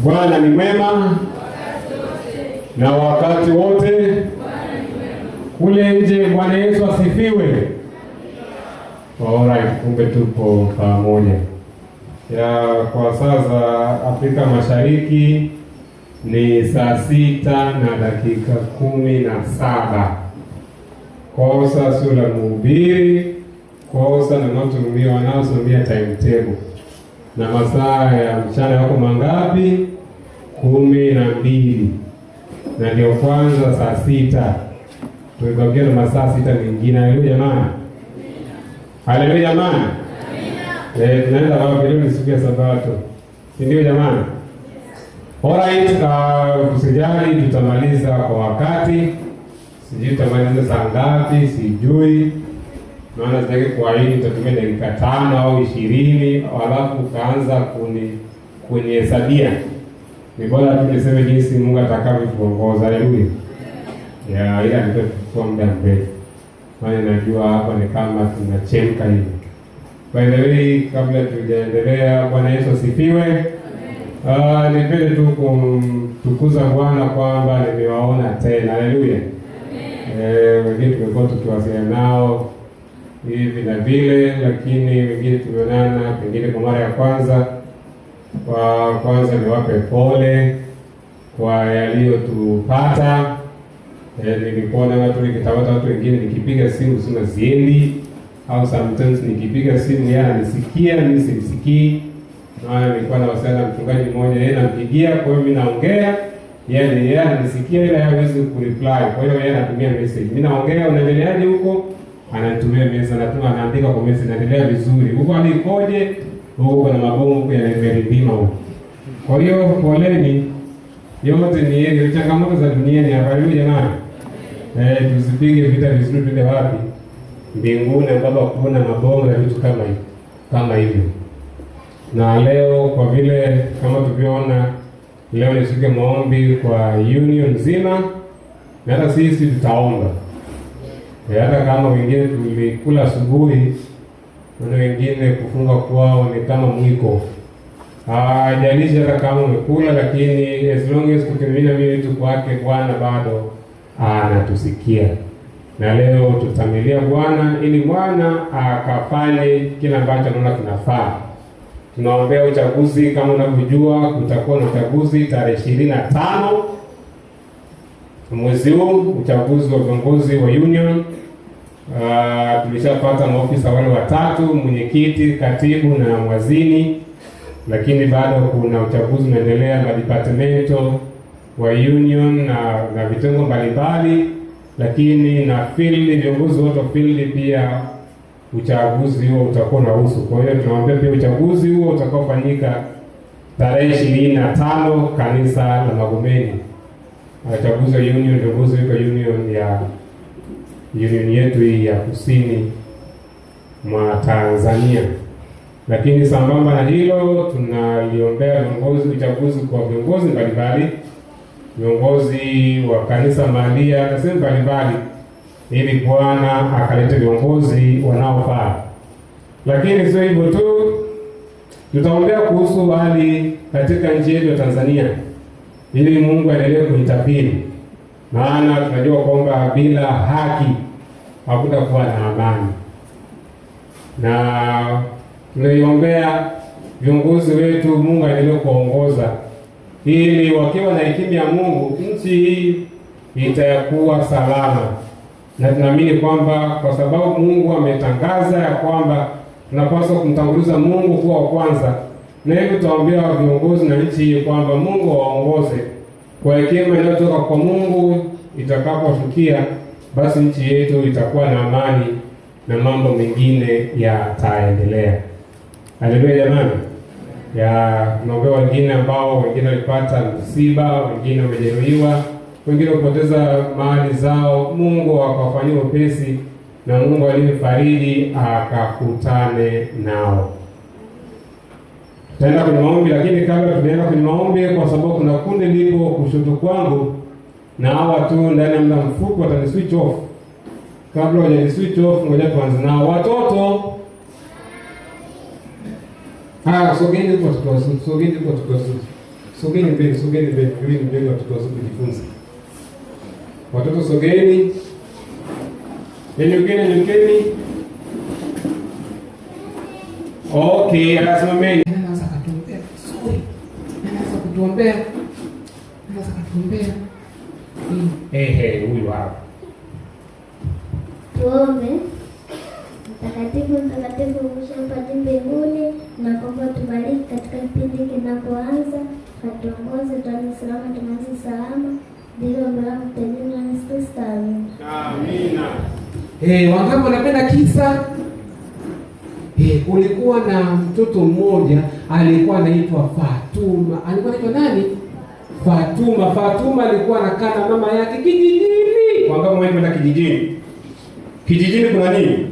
Bwana ni mwema na wakati wote. Kule nje Bwana Yesu asifiwe. Alright, kumbe tupo pamoja. Kwa saa za Afrika Mashariki ni saa 6:17. Kosa sio la mhubiri, kosa na wanaotumia wanaosomea timetable. Na masaa ya mchana yako mangapi? 12. Na ndio kwanza saa 6. Tumebakia na masaa 6 mengine. Haleluya jamani. Haleluya jamani. Tunaenda wapi leo? Ni siku ya Sabato. Si ndio jamani? Alright, usijali, tutamaliza kwa wakati. Sijui tutamaliza saa ngapi, sijui. Maana sitaki kuahidi tutatumia dakika 5 au 20, alafu kaanza kunihesabia. Ni bora tu niseme jinsi Mungu atakavyotuongoza. Haleluya. Ila ndio muda mrefu. Maana najua hapa ni kama tunachemka hivi. By the way, kabla tujaendelea, Bwana Yesu asifiwe. Nipende tu kumtukuza Bwana kwamba nimewaona tena. Haleluya. Wengine tumekuwa tukiwasiliana nao hivi na vile, lakini wengine tumeonana pengine kwa mara ya kwanza. Kwa kwanza niwape pole kwa yaliyotupata. Nilikuona watu nikitawata watu wengine nikipiga simu sima ziendi, au sometimes nikipiga simu yeye anisikia mimi simsikii. Na nilikuwa na wasiliana mchungaji mmoja, yeye anampigia, kwa hiyo mimi naongea, yeye ananisikia ila hawezi kureply. Kwa hiyo yeye anatumia message. Mimi naongea, unaendeleaje huko? Ananitumia message, anaandika kwa message, naendelea vizuri. Huko alikoje? Huko kuna mabomu huko yanamerindima huko. Kwa hiyo poleni. Yote ni yeye, changamoto za dunia ni hapa leo jamani. Tusipige vita vizuri, twende wapi? Mbinguni ambapo kuna mabomu na vitu kama hivyo. Na leo kwa vile kama tulivyoona, leo ni siku ya maombi kwa union nzima, na hata sisi tutaomba. Hata kama wengine tulikula asubuhi, na wengine kufunga kwao ni kama mwiko. Hajalishi hata kama umekula, lakini as long as tukimina vitu kwake Bwana bado anatusikia. Na leo tutamilia Bwana ili Bwana akafanye kila ambacho anaona kinafaa. Tunaombea uchaguzi, kama unavyojua kutakuwa na uchaguzi tarehe 25 mwezi huu, uchaguzi wa viongozi wa union. Tulishapata maofisa wale watatu, mwenyekiti, katibu na mwazini, lakini bado kuna uchaguzi unaendelea na departamento wa union na vitengo mbalimbali, lakini na field, viongozi wote wa field pia uchaguzi huo utakuwa unahusu. Kwa hiyo tunaomba pia uchaguzi huo utakaofanyika tarehe 25 kanisa la Magomeni. Uchaguzi wa union, viongozi wa union yetu hii ya kusini mwa Tanzania. Lakini sambamba na hilo tunaliombea uchaguzi kwa viongozi mbalimbali, viongozi wa kanisa mahalia na sehemu mbalimbali, ili Bwana akalete viongozi wanaofaa. Lakini sio hivyo tu, tutaombea kuhusu hali katika nchi yetu ya Tanzania, ili Mungu aendelee kuitapili. Maana tunajua kwamba bila haki hakutakuwa na amani. Na tunaiombea viongozi wetu, Mungu aendelee kuongoza, ili wakiwa na hekima ya Mungu nchi hii itakuwa salama. Na tunaamini kwamba kwa sababu Mungu ametangaza ya kwamba tunapaswa kumtanguliza Mungu kuwa wa kwanza, na hivyo tutaombea viongozi na nchi hii kwamba Mungu waongoze kwa hekima inayotoka kwa Mungu. Itakapofikia basi nchi yetu itakuwa na amani na mambo mengine yataendelea. Haleluya jamani. Tunaombea wengine ambao wengine walipata msiba, wengine wamejeruhiwa, wengine kupoteza mali zao. Mungu akawafanyie upesi, na Mungu aliyefariji akakutane nao. Tutaenda kwenye maombi, lakini kabla tunaenda kwenye maombi, kwa sababu kuna kundi lipo kushoto kwangu, na hawa tu ndani ya muda mfupi watani switch off. Kabla hawajani switch off, ngoja tuanze nao. Watoto, sogeni kwa Sogeni mbele, watoto wazuri kujifunza. Watoto sogeni. Nyanyukeni. Okay, akasimameni. Anaanza kutuombea. Sorry. Anaanza kutuombea. Huyu hapa. Tuombe. Mtakatifu mshapati mbinguni, na kwamba tubariki katika kipindi kinapoanza, atuongoze tuanze salama, tuanze salama, bila mbaya mtajina na Kristo. Amina. Wangapi wanapenda kisa? Kulikuwa na mtoto mmoja alikuwa anaitwa Fatuma. Alikuwa anaitwa nani? Fatuma alikuwa anakaa na mama yake kijijini. Wangapi wanaenda kijijini? Kijijini kuna nini?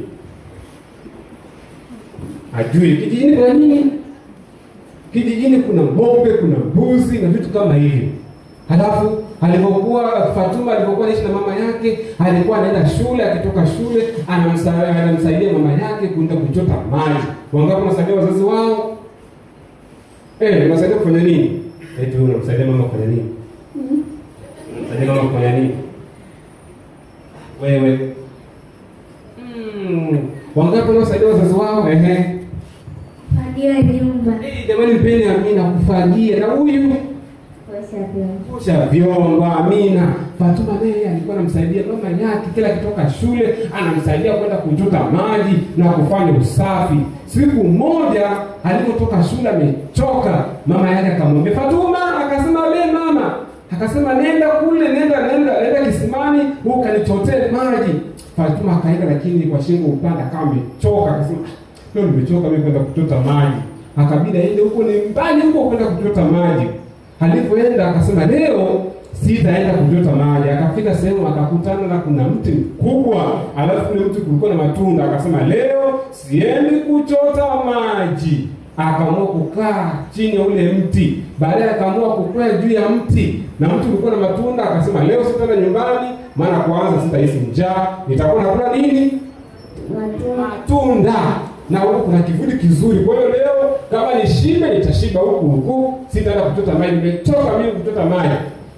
Ajui kijijini kuna nini? Kijijini kuna ng'ombe, kuna mbuzi na vitu kama hivyo. Halafu Fatuma alipokuwa anaishi na mama yake, alikuwa anaenda shule, akitoka shule anamsaidia mama yake kwenda kuchota maji. Wangapi wanasaidia wazazi wao? Unasaidia kufanya nini? Unamsaidia mama kufanya nini? Unamsaidia mama kufanya nini? Wewe. Wangapi wanasaidia wazazi wao? Fagia nyumba. Jamani mpeni Amina kufagia. Na huyu osha vyombo. Amina. Fatuma naye alikuwa anamsaidia mama yake, kila kitoka shule anamsaidia kwenda kuchota maji na kufanya usafi. Siku moja alipotoka shule amechoka, mama yake akamwambia Fatuma, akasema le mama, akasema nenda kule, nenda kisimani ukanichotee maji. Fatuma akaenda, lakini kwa shingo upanda kama amechoka, akasema leo nimechoka mimi kwenda kuchota maji. Akabidi aende huko, ni mbali huko kwenda kuchota maji. Alipoenda akasema leo sitaenda kuchota maji. Akafika sehemu akakutana na kuna mti mkubwa, alafu ile mti kulikuwa na matunda. Akasema leo siendi kuchota maji. Akaamua kukaa chini ya ule mti. Baadaye akaamua kukwea juu ya mti, na mti ulikuwa na matunda. Akasema leo sitaenda nyumbani, maana kwanza sitahisi njaa, nitakuwa nakula nini? Matunda. Na huko kuna kivuli kizuri. Kwa hiyo leo kama ni shibe nitashiba huku, sitaenda kuchota maji, nimetoka mimi kuchota maji.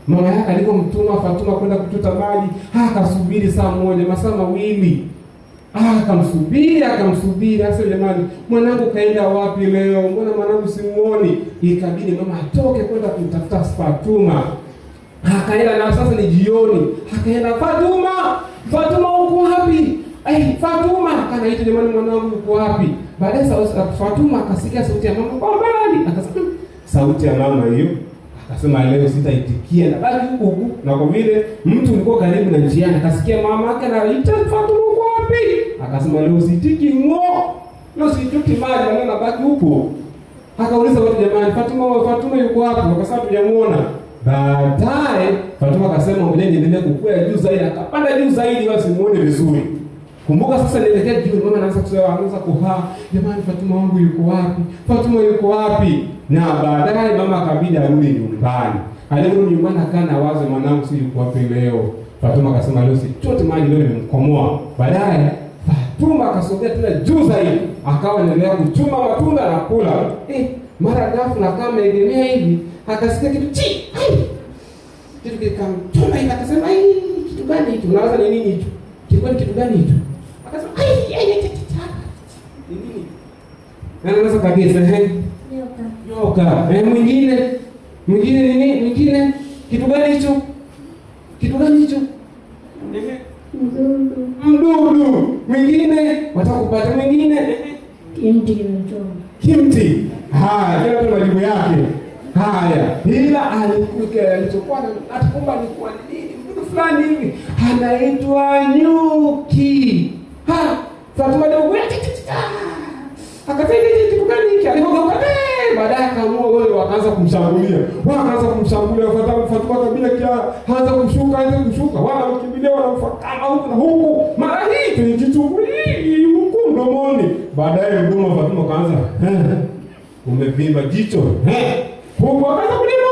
Mama yake alipomtuma Fatuma kwenda kuchota maji, akasubiri saa moja, masaa mawili. Akamsubiri. Sasa jamani, mwanangu kaenda wapi leo? Mbona mwanangu simuoni? Ikabidi mama atoke kwenda kumtafuta Fatuma. Akaenda, na sasa ni jioni. Akaenda, Fatuma uko wapi? Fatuma, akanaita jamani, mwanangu uko wapi? Baadaye Fatuma akasikia sauti ya mama kwa mbali. Akasema sauti ya mama hiyo. Akasema leo sitaitikia, na bali huku. Na kwa vile mtu ulikuwa karibu na njiani, akasikia mama yake anaita Fatuma uko wapi? Akasema leo sitiki leo sitiki maji, na baki huko. Akauliza watu, jamani, Fatuma yuko wapi? Wakasema tujamuona. Baadaye Fatuma akasema ngoja niendelee kukua juu zaidi. Akapanda juu zaidi basi muone vizuri. Kumbuka sasa nielekea juu, mama anaanza kuhaa, jamani, Fatuma wangu yuko wapi? Fatuma yuko wapi? Na baadaye mama akabidi arudi nyumbani. Alirudi nyumbani akana wazo, mwanangu si yuko wapi leo? Fatuma akasema leo sichote maji, leo nimemkomoa. Baadaye Fatuma akasogea tena juu zaidi, akawa anaendelea kuchuma matunda na kula. Mara ghafla kama ameegemea hivi, akasikia kitu kitu kikamchoma hivi, akasema kitu gani hicho? Unawaza ni nini hicho? Kitu gani hicho? Akasema ni nini? Na anaweza kabisa nyoka. Mwingine nini? Mwingine kitu gani hicho? Mdudu. Mwingine watakupata, mwingine kimti. Haya, ndio majibu yake. Haya, ila alichokuwa atakumba ni kwa nini mdudu fulani hivi anaitwa nyuki. Fatuma ndio akasema kitu gani hiki? Alipotoka baadaye akaamua wale wakaanza kumshambulia. Fatuma kabila anza kushuka. Wanamkimbilia, wanamfuata huku na huku. Mara hii tulijichukulia huku mdomoni. Baadaye mdomo wa Fatuma kaanza umevimba jicho. Huko akaanza kulima,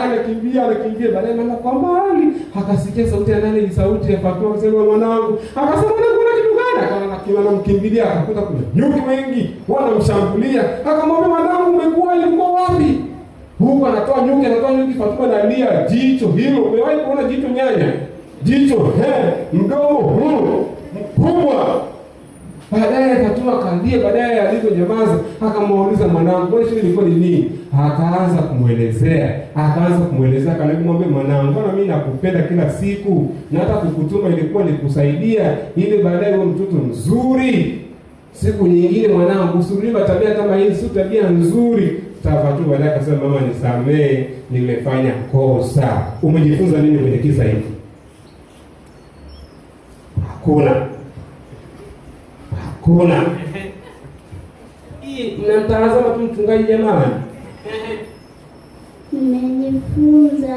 anakimbia. Baadaye mama kwa mbali akasikia sauti ya nani? Sauti ya Fatuma. Akasema mwanangu. Akasema kuna kitu gani? Akaona anamkimbilia, akakuta kuna nyuki wengi wanamshambulia. Akamwambia mwanangu, umekuwa huko anatoa nyuki, Fatuma analia, jicho hilo. Umewahi kuona jicho nyanya? Jicho mdomo huu mkubwa. Baadaye Fatuma akalia, baadaye aliponyamaza akamuuliza mwanangu, "Wewe shida ilikuwa ni nini?" Akaanza kumwelezea, akamwambia, "Mwanangu, mbona mimi nakupenda kila siku na hata kukutuma ilikuwa nikusaidia ili baadaye uwe mtoto mzuri. Siku nyingine mwanangu, usirudia tabia kama hii, si tabia nzuri." Fatuma baadaye akasema, "Mama, nisamee, nimefanya kosa." Umejifunza nini kwenye kisa hiki? Hakuna. Hii mnamtazama tu mchungaji jamani. Nimejifunza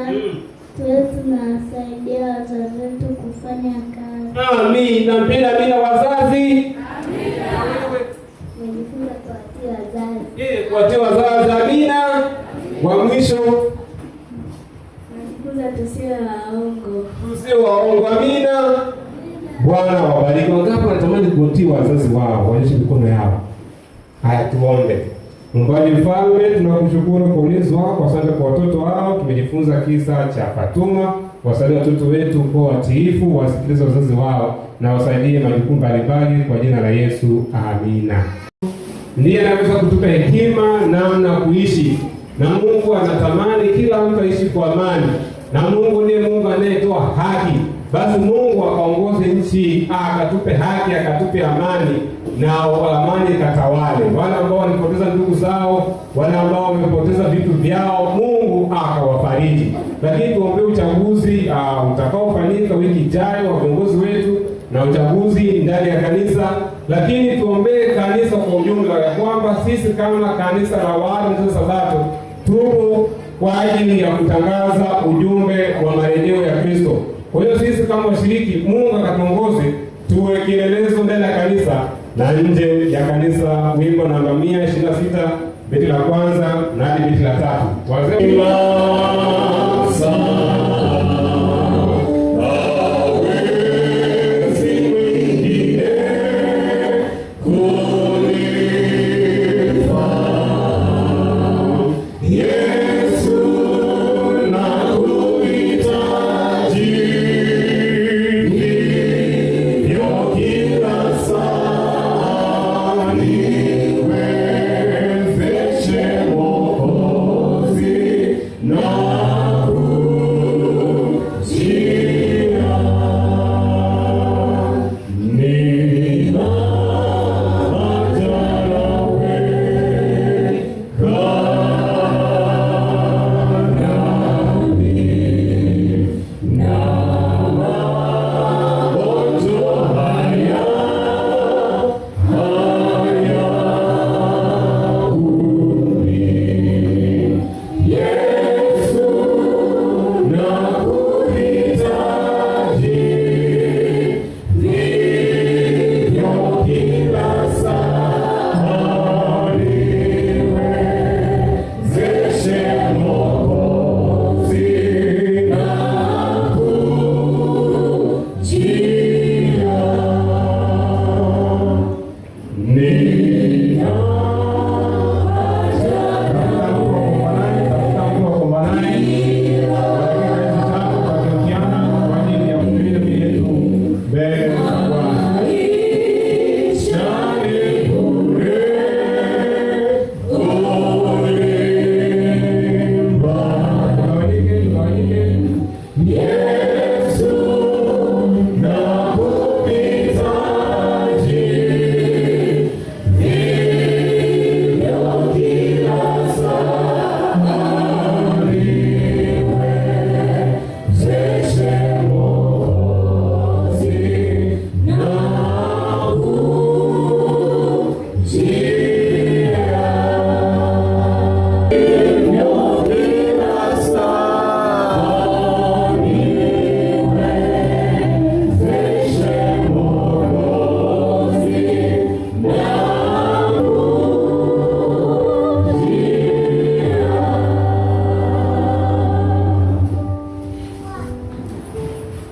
tuwe tunasaidia wazazi wetu kufanya kazi. Amina. Mpenda wazazi. Amina. Nimejifunza kuwatia wazazi. Amina. Wa mwisho, nimejifunza tusiwe waongo. Amina. Bwana wabariki. Wangapi wanatamani kuwatii wazazi wao? Waonyeshe mikono yao. Haya, tuombe. Mungu Mfalme, tunakushukuru kwa ulinzi wako. Asante kwa watoto wao. Tumejifunza kisa cha Fatuma. Wasaidie watoto wetu kwa watiifu, wasikilize wazazi wao na wasaidie majukumu mbalimbali kwa jina la Yesu. Amina. Ndiye anaweza kutupa hekima namna kuishi. Na Mungu anatamani kila mtu aishi kwa amani. Na Mungu ndiye Mungu anayetoa haki. Basi Mungu akaongoze nchi, akatupe haki, akatupe amani, na amani katawale. Wale ambao walipoteza ndugu zao, wale ambao wamepoteza vitu vyao, Mungu akawafariji. Lakini tuombe uchaguzi utakaofanyika wiki ijayo wa viongozi wetu na uchaguzi ndani ya kanisa. Lakini tuombee kanisa kwa ujumla, ya kwamba sisi kama kanisa la Waadventista wa Sabato tupo kwa ajili ya kutangaza ujumbe wa marejeo ya Kristo. Kwa hiyo sisi kama washiriki, Mungu akatuongoze tuwe kielelezo ndani ya kanisa na nje ya kanisa. Wimbo namba 126 beti la kwanza na hadi beti la 3. Wazee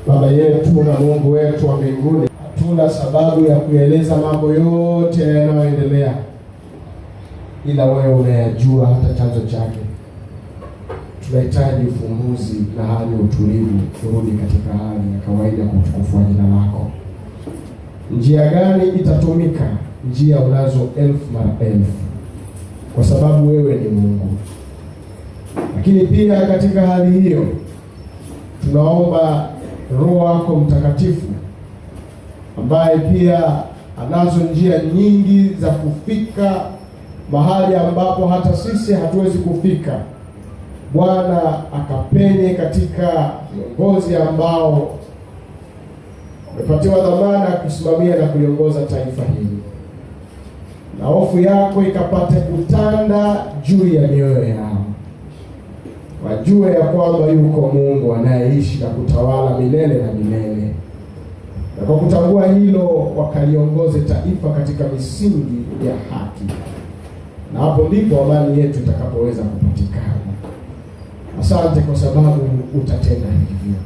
Baba yetu na Mungu wetu wa mbinguni, hatuna sababu ya kueleza mambo yote yanayoendelea, ila wewe unayajua hata chanzo chake. tunahitaji ufumbuzi na hali ya utulivu kurudi katika hali ya kawaida kwa utukufu wa jina lako. Njia gani itatumika? Njia unazo 1000 mara 1000, kwa sababu wewe ni Mungu. Lakini pia katika hali hiyo tunaomba Roho wako Mtakatifu ambaye pia anazo njia nyingi za kufika mahali ambapo hata sisi hatuwezi kufika. Bwana akapenye katika viongozi ambao wamepatiwa dhamana ya kusimamia na kuliongoza taifa hili, na hofu yako ikapate kutanda juu ya mioyo yao, wajue ya kwamba yuko Mungu anayeishi na kutawala milele na milele, na kwa kutambua hilo wakaliongoze taifa katika misingi ya haki, na hapo ndipo amani yetu itakapoweza kupatikana. Asante kwa sababu utatenda hivyo.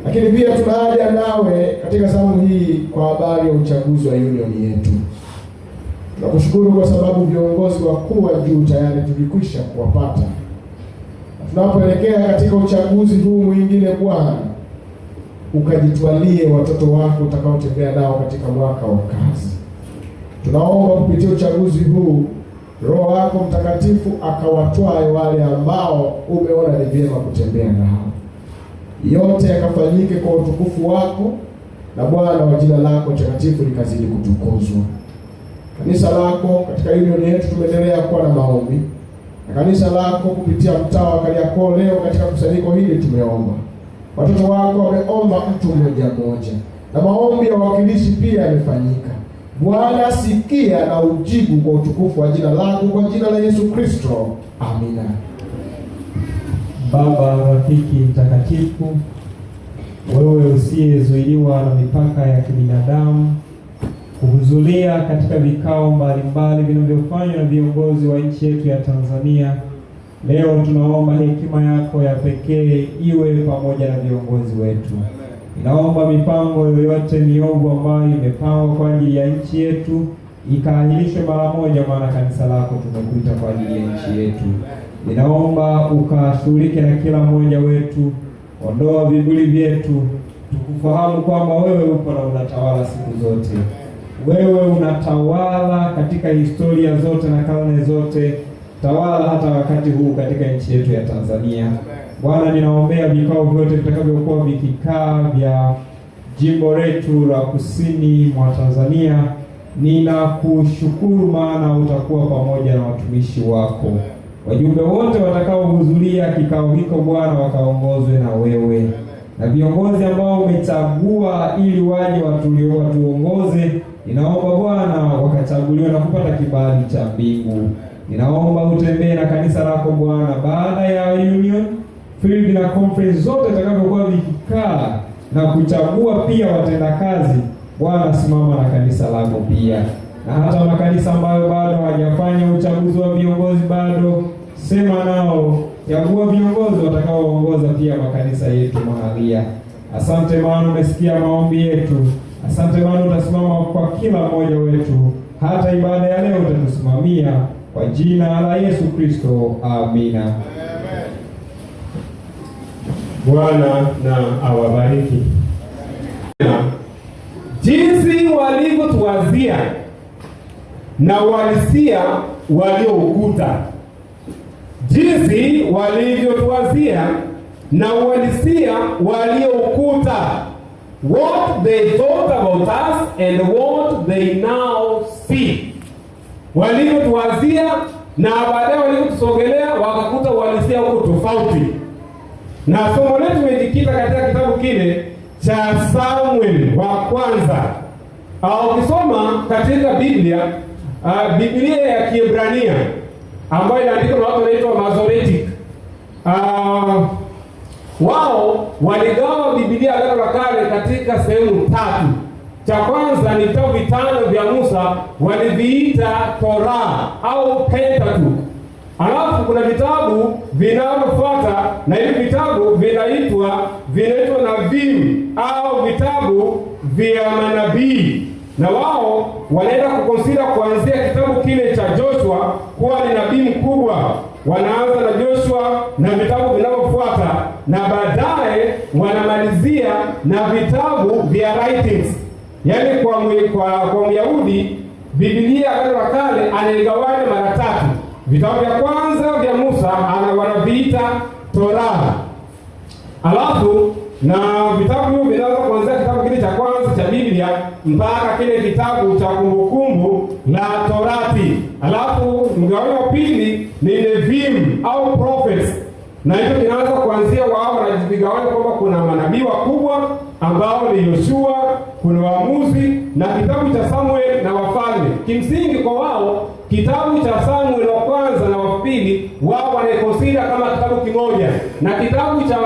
Lakini pia tunahaja nawe katika zamu hii kwa habari ya uchaguzi wa union yetu. Tunakushukuru kwa sababu viongozi wakuu wa juu tayari tulikwisha kuwapata. Tunapoelekea katika uchaguzi huu mwingine, Bwana, ukajitwalie watoto wako utakaotembea nao katika mwaka wa kazi. Tunaomba kupitia uchaguzi huu Roho wako Mtakatifu akawatwae wale ambao umeona ni vyema kutembea nao. Yote yakafanyike kwa utukufu wako, na Bwana wa jina lako takatifu likazidi kutukuzwa. Kanisa lako katika union yetu tumeendelea kuwa na maombi, na kanisa lako kupitia mtaa wa Kariakoo leo katika kusanyiko hili tumeomba. Watoto wako wameomba mtu mmoja mmoja, na maombi ya wawakilishi pia yamefanyika. Bwana, sikia na ujibu kwa utukufu wa jina lako, kwa jina la Yesu Kristo. Amina. Baba rafiki mtakatifu, wewe usiyezuiliwa na mipaka ya kibinadamu, kuhudhuria katika vikao mbalimbali vinavyofanywa na viongozi wa nchi yetu ya Tanzania, leo tunaomba hekima yako ya pekee iwe pamoja na viongozi wetu. Ninaomba mipango yoyote miovu ambayo imepangwa kwa ajili ya nchi yetu ikaahirishwe mara moja, maana kanisa lako tumekuita kwa ajili ya nchi yetu. Ninaomba ukashughulike na kila mmoja wetu, ondoa viburi vyetu, tukufahamu kwamba wewe upo na unatawala siku zote. Wewe unatawala katika historia zote na karne zote, tawala hata wakati huu katika nchi yetu ya Tanzania. Bwana, ninaombea vikao vyote vitakavyokuwa vikikaa vya jimbo letu la kusini mwa Tanzania. Ninakushukuru maana utakuwa pamoja na watumishi wako. Wajumbe wote watakaohudhuria kikao hiko Bwana wakaongozwe na wewe, na viongozi ambao umechagua ili waje watuongoze, ninaomba Bwana wakachaguliwe na kupata kibali cha mbingu. Ninaomba utembee na kanisa lako Bwana baada ya union, field na conference zote zitakavyokuwa vikikaa na kuchagua pia watendakazi. Bwana, simama na kanisa lako pia, na hata makanisa ambayo bado hawajafanya uchaguzi wa viongozi bado, sema nao, chagua viongozi watakaoongoza pia makanisa yetu mahalia. Asante maana umesikia maombi yetu. Asante maana utasimama kwa kila mmoja wetu, hata ibada ya leo utatusimamia, kwa jina la Yesu Kristo. Amina. Bwana na awabariki. Jinsi walivyotuwazia na uhalisia walioukuta. Jinsi walivyotuwazia na uhalisia walioukuta. What they thought about us and what they now see. Walivyotuwazia na baadaye walivyotusogelea wakakuta uhalisia huko tofauti. Na somo letu limejikita katika kitabu kile cha Samuel wa kwanza. Ukisoma katika Biblia ya Kiebrania ambayo inaandikwa na watu wanaitwa Masoretic, wao waligawa Biblia Agano la Kale katika sehemu tatu. Cha kwanza ni vitabu 5 vya Musa, waliviita Torah au Pentateuch. Alafu kuna vitabu vinavyofuata, na hivi vitabu vinaitwa nabii au vitabu vya manabii. Na wao wanaenda kukonsida kuanzia kitabu kile cha Joshua Joshua kuwa ni nabii mkubwa. Wanaanza na Joshua na vitabu vinavyofuata, na baadaye wanamalizia na vitabu vya writings. Yaani kwa Myahudi Biblia Agano la Kale anaigawanya mara tatu. Vitabu vya kwanza vya Musa wanaviita Torah. Alafu na vitabu hivyo vinaanza kuanzia kitabu kile cha kwanza cha Biblia mpaka kile kitabu cha Kumbukumbu la Torati. Alafu mgawanyo wa pili ni Nevim au prophets. Na hicho kinaanza kuanzia wao wanajigawanya kwamba kuna manabii wakubwa ambao ni Yoshua, kuna Waamuzi na kitabu cha Samuel na Wafalme. Kimsingi kwa wao kitabu cha Samuel wa kwanza na wa pili wao wanaikonsida kama kitabu kimoja, na kitabu cha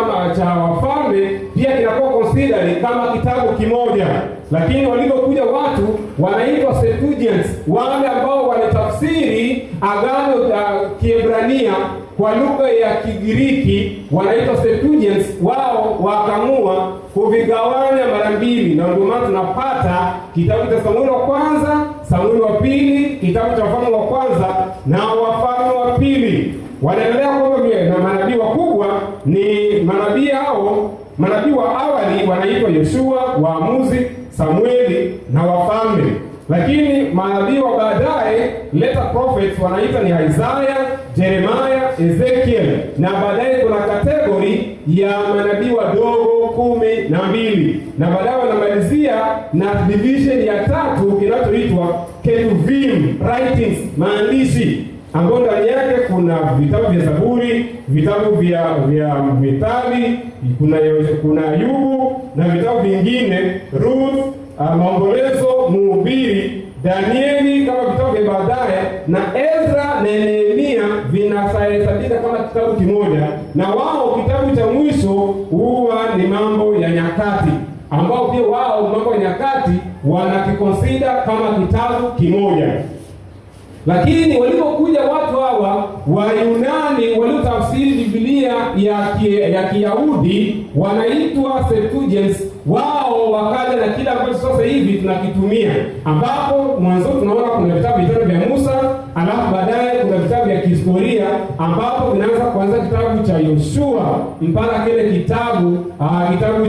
Wafalme pia kinakuwa considered kama kitabu kimoja. Lakini walipokuja watu wanaitwa Septuagints, wale ambao wanatafsiri Agano la Kiebrania kwa lugha ya Kigiriki wanaitwa Septuagints. Wao wakaamua kuvigawanya mara mbili, na ndio maana tunapata kitabu cha Samueli wa kwanza, Samueli wa pili, kitabu cha Wafalme wa kwanza na Wafalme wa pili. Wanaendelea kwamba na manabii wakubwa ni manabii hao. Manabii wa awali wanaitwa Yoshua, Waamuzi, Samueli na Wafalme. Lakini manabii wa baadaye, later prophets, wanaita ni Isaiah, Jeremiah, Ezekiel, na baadaye kuna kategori ya manabii wadogo 12, na baadaye wanamalizia na division ya tatu kinachoitwa Ketuvim writings, maandishi, ambapo ndani yake kuna vitabu vya Zaburi, vitabu vya Mithali, kuna Ayubu na vitabu vingine, Ruth, Maombolezo, Mhubiri, Danieli kama vitabu vya baadaye, na Ezra na Nehemia vinasahihesabika kama kitabu kimoja. Na wao kitabu cha mwisho huwa ni Mambo ya Nyakati, ambao pia wao Mambo ya Nyakati wanakikonsida kama kitabu kimoja. Lakini walipokuja watu hawa Wayunani waliotafsiri Biblia ya Kiyahudi wanaitwa Septuagints, wao wakaja na kila ambacho sasa hivi tunakitumia, ambapo mwanzo tunaona kuna vitabu vitano vya Musa, alafu baadaye kuna vitabu vya kihistoria ambapo vinaanza kuanza kitabu cha Yoshua mpaka kile kitabu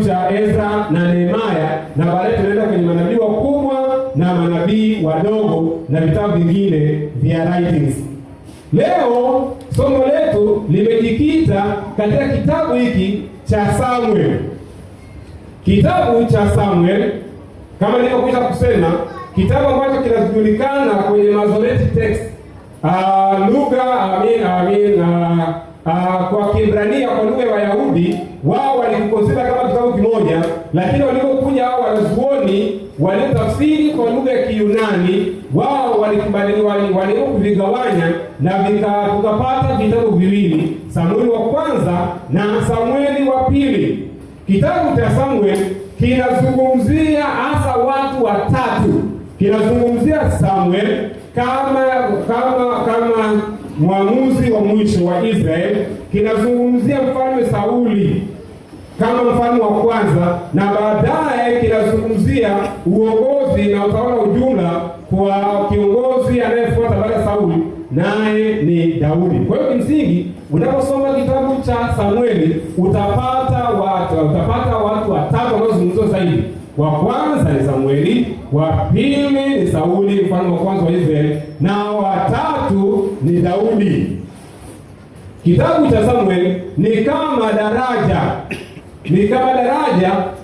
cha Ezra na Nehemia, na baadaye tunaenda kwenye manabii wakubwa na manabii wadogo na vitabu vingine vya writings. Leo somo letu limejikita katika kitabu hiki cha Samuel. Kitabu cha Samuel, kama nilivyokwisha kusema, kitabu ambacho kinajulikana kwenye Masoretic text, kwa Kiebrania, kwa lugha ya Wayahudi, wao walikonsida kama kitabu kimoja. Lakini walipokuja hao wanazuoni waliotafsiri kwa lugha ya Kiyunani, wao walikuvigawanya na tukapata vitabu viwili, Samueli wa kwanza na Samueli wa pili. Kitabu cha Samuel kinazungumzia hasa watu watatu. Kinazungumzia Samuel kama mwamuzi wa mwisho wa Israeli, kinazungumzia mfalme Sauli kama mfalme wa kwanza, na baadaye kinazungumzia uongozi na utawala ujumla kwa kiongozi anayefuata baada ya Sauli, naye ni Daudi. Kwa hiyo kimsingi unaposoma kitabu cha Samueli utapata watu watatu wanaozungumzwa zaidi. Wa kwanza ni Samueli, wa pili ni Sauli mfalme wa kwanza wa Israeli, na wa tatu ni Daudi. Kitabu cha Samueli ni kama daraja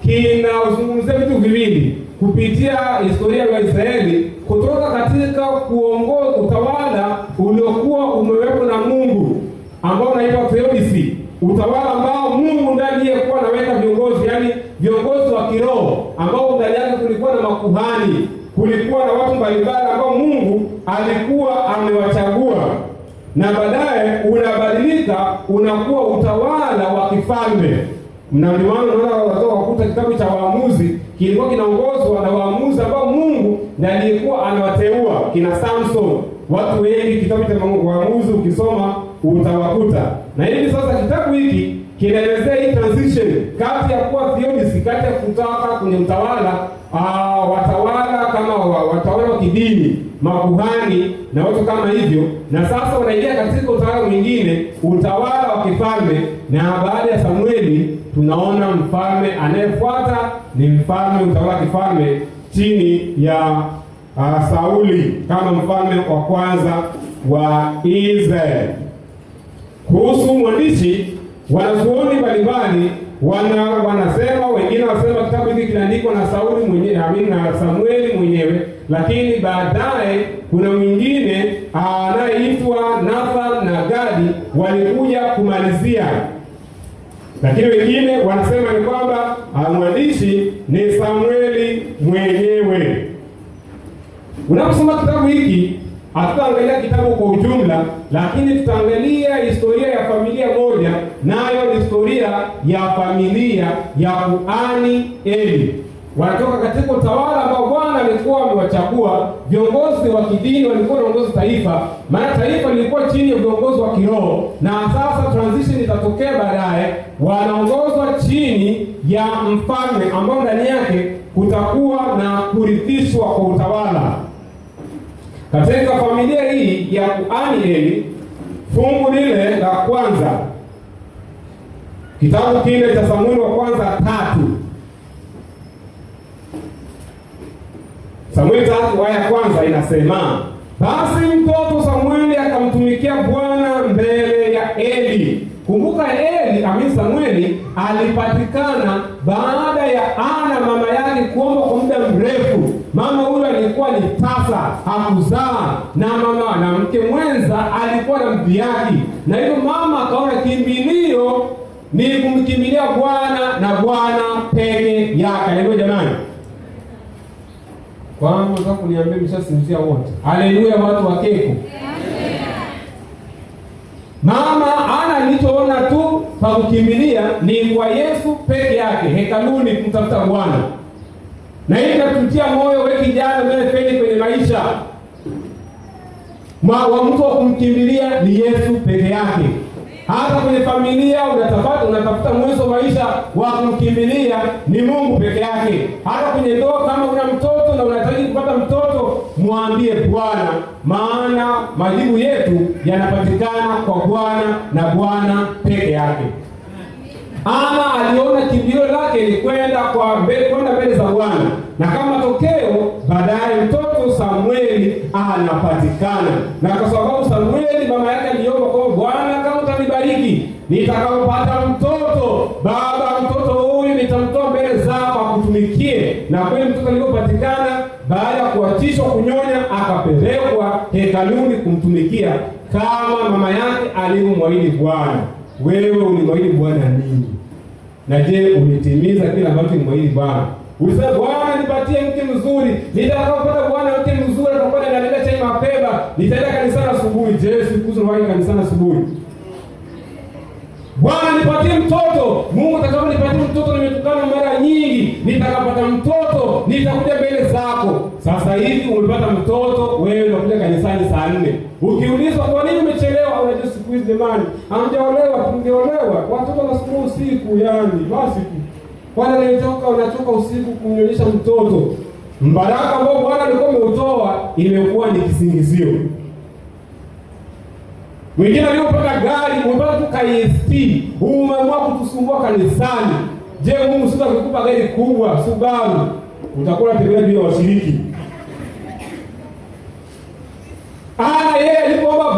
kinazungumzia vitu viwili kupitia historia ya Israeli, kutoka katika kuongoza utawala uliokuwa umewekwa na Mungu ambao unaitwa theodicy, utawala ambao Mungu ndiye aliyekuwa anaweka viongozi, yani viongozi wa kiroho, ambao ndani yake kulikuwa na makuhani, kulikuwa na watu mbalimbali ambao Mungu alikuwa amewachagua, na baadaye unabadilika unakuwa utawala wa kifalme. Mnaliwana wakuta kitabu cha Waamuzi kilikuwa kinaongozwa na waamuzi ambao Mungu ndiye aliyekuwa anawateua, kina Samson. Watu wengi kitabu cha Waamuzi ukisoma utawakuta. Na hivi sasa kitabu hiki kinaelezea hii transition kati ya kuwa theodicy, kati ya kutoka kwenye utawala watawala kama watawala wa kidini, makuhani na watu kama hivyo, na sasa wanaingia katika utawala mwingine, utawala wa kifalme. Na baada ya Samueli tunaona mfalme anayefuata ni mfalme, utawala wa kifalme chini ya Sauli kama mfalme wa kwanza wa Israeli. Kuhusu mwandishi, wanazuoni mbalimbali wanasema, wengine wanasema kitabu hiki kinaandikwa na Sauli mwenyewe, na Samueli mwenyewe, lakini baadaye kuna mwingine anayeitwa Nathan na Gadi walikuja kumalizia. Lakini wengine wanasema ni kwamba mwandishi ni Samueli mwenyewe. Unaposoma kitabu hiki, hatutaangalia kitabu kwa ujumla, lakini tutaangalia historia ya familia moja, nayo ni historia ya familia ya kuhani Eli. Wanatoka katika utawala ambao Bwana alikuwa amewachagua. Viongozi wa kidini walikuwa wanaongoza taifa, maana taifa lilikuwa chini ya viongozi wa kiroho, na sasa transition itatokea baadaye, wanaongozwa chini ya mfalme ambao ndani yake kutakuwa na kurithishwa kwa utawala. Katika familia hii ya kuhani Eli, fungu lile la kwanza, kitabu kile cha Samueli wa kwanza 3, Samueli 3 aya ya kwanza inasema, basi mtoto Samueli akamtumikia Bwana mbele ya Eli. Kumbuka Samueli alipatikana baada ya Ana mama yake kuomba kwa muda mrefu. Mama huyo alikuwa ni tasa, hakuzaa, na mke mwenza alikuwa na mdhihaki, na hivyo mama akaona kimbilio ni kumkimbilia Bwana na Bwana peke yake. Haleluya jamani. Kwa nataka kuniambia mshasinzia wote. Haleluya watu wa Keko. Mama Ana alichoona tu pa kukimbilia ni kwa Yesu peke yake, hekaluni kumtafuta Bwana. Na hii inatutia moyo wewe kijana unayefeli kwenye maisha. Wa mtu wa kumkimbilia ni Yesu peke yake. Hata kwenye familia unatafuta mwenzo maisha wa kumkimbilia ni Mungu peke yake. Hata kwenye ndoa kama una mtoto na unahitaji kupata mtoto, mwambie Bwana, maana majibu yetu yanapatikana kwa Bwana na Bwana peke yake. Ana aliona kimbilio lake ni kwenda mbele za Bwana, na kama tokeo baadaye mtoto Samueli anapatikana. Na kwa sababu Samueli mama yake aliomba kwa Bwana, kama utanibariki nitakapopata mtoto, baba, mtoto huyu nitamtoa mbele zako akutumikie. Na kweli mtoto alipopatikana, baada ya kuachishwa kunyonya, akapelekwa hekaluni kumtumikia kama mama yake alivyomwahidi Bwana. Wewe ulimwahidi Bwana nini? Na je, umetimiza kila ambacho ulimwahidi Bwana? Ulisema Bwana nipatie mke mzuri, nitakapopata Bwana mke mzuri atakwenda ananiletea chai mapema, nitaenda kanisani asubuhi. Je, siku wahi kanisani asubuhi? Bwana nipatie mtoto. Mungu atakaponipatia mtoto, nimetukana mara nyingi, nitakapata mtoto nitakuja mbele zako. Sasa hivi umepata mtoto, wewe unakuja kanisani saa 4. Ukiulizwa kwa nini umechelewa, unajua siku hizi jamani, hamjaolewa, tungeolewa. Watoto wanasumbua usiku yani, basi tu. Bwana unachoka usiku kumnyonyesha mtoto. Mbaraka ambao Bwana alikuwa ameutoa imekuwa ni kisingizio. Wengine waliopata gari, umepata tu KST, umeamua kutusumbua kanisani. Je, Mungu sasa akikupa gari kubwa, Subaru, utakuwa tembea juu ya washiriki? Yeye alipoomba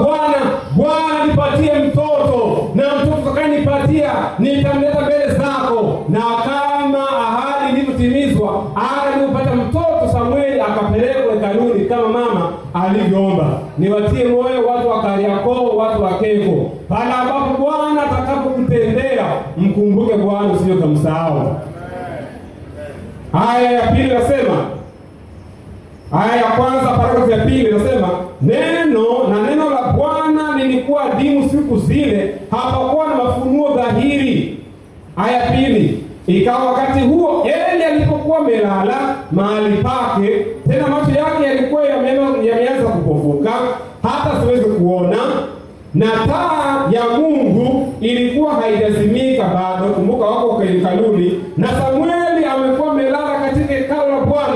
Bwana nipatie mtoto, na mtoto utakayenipatia nitamleta mbele zako. Na kama ahadi ilivyotimizwa, alipopata mtoto Samueli akapelekwa hekaluni kama mama alivyoomba. Niwatie moyo watu wa Kariakoo, watu wa Keko, pale ambapo Bwana atakapokutendea, mkumbuke Bwana, usije kumsahau. Aya ya pili nasema, aya ya kwanza paragrafu ya pili nasema, neno la Bwana lilikuwa adimu siku zile, hapakuwa na mafunuo dhahiri. Aya pili, ikawa wakati huo Eli alipokuwa amelala mahali pake, tena macho yake yalikuwa yameanza kupofuka hata siwezi kuona, na taa ya Mungu ilikuwa haijazimika bado. Kumbuka wako hekaluni, na Samueli amekuwa amelala katika hekalu la Bwana.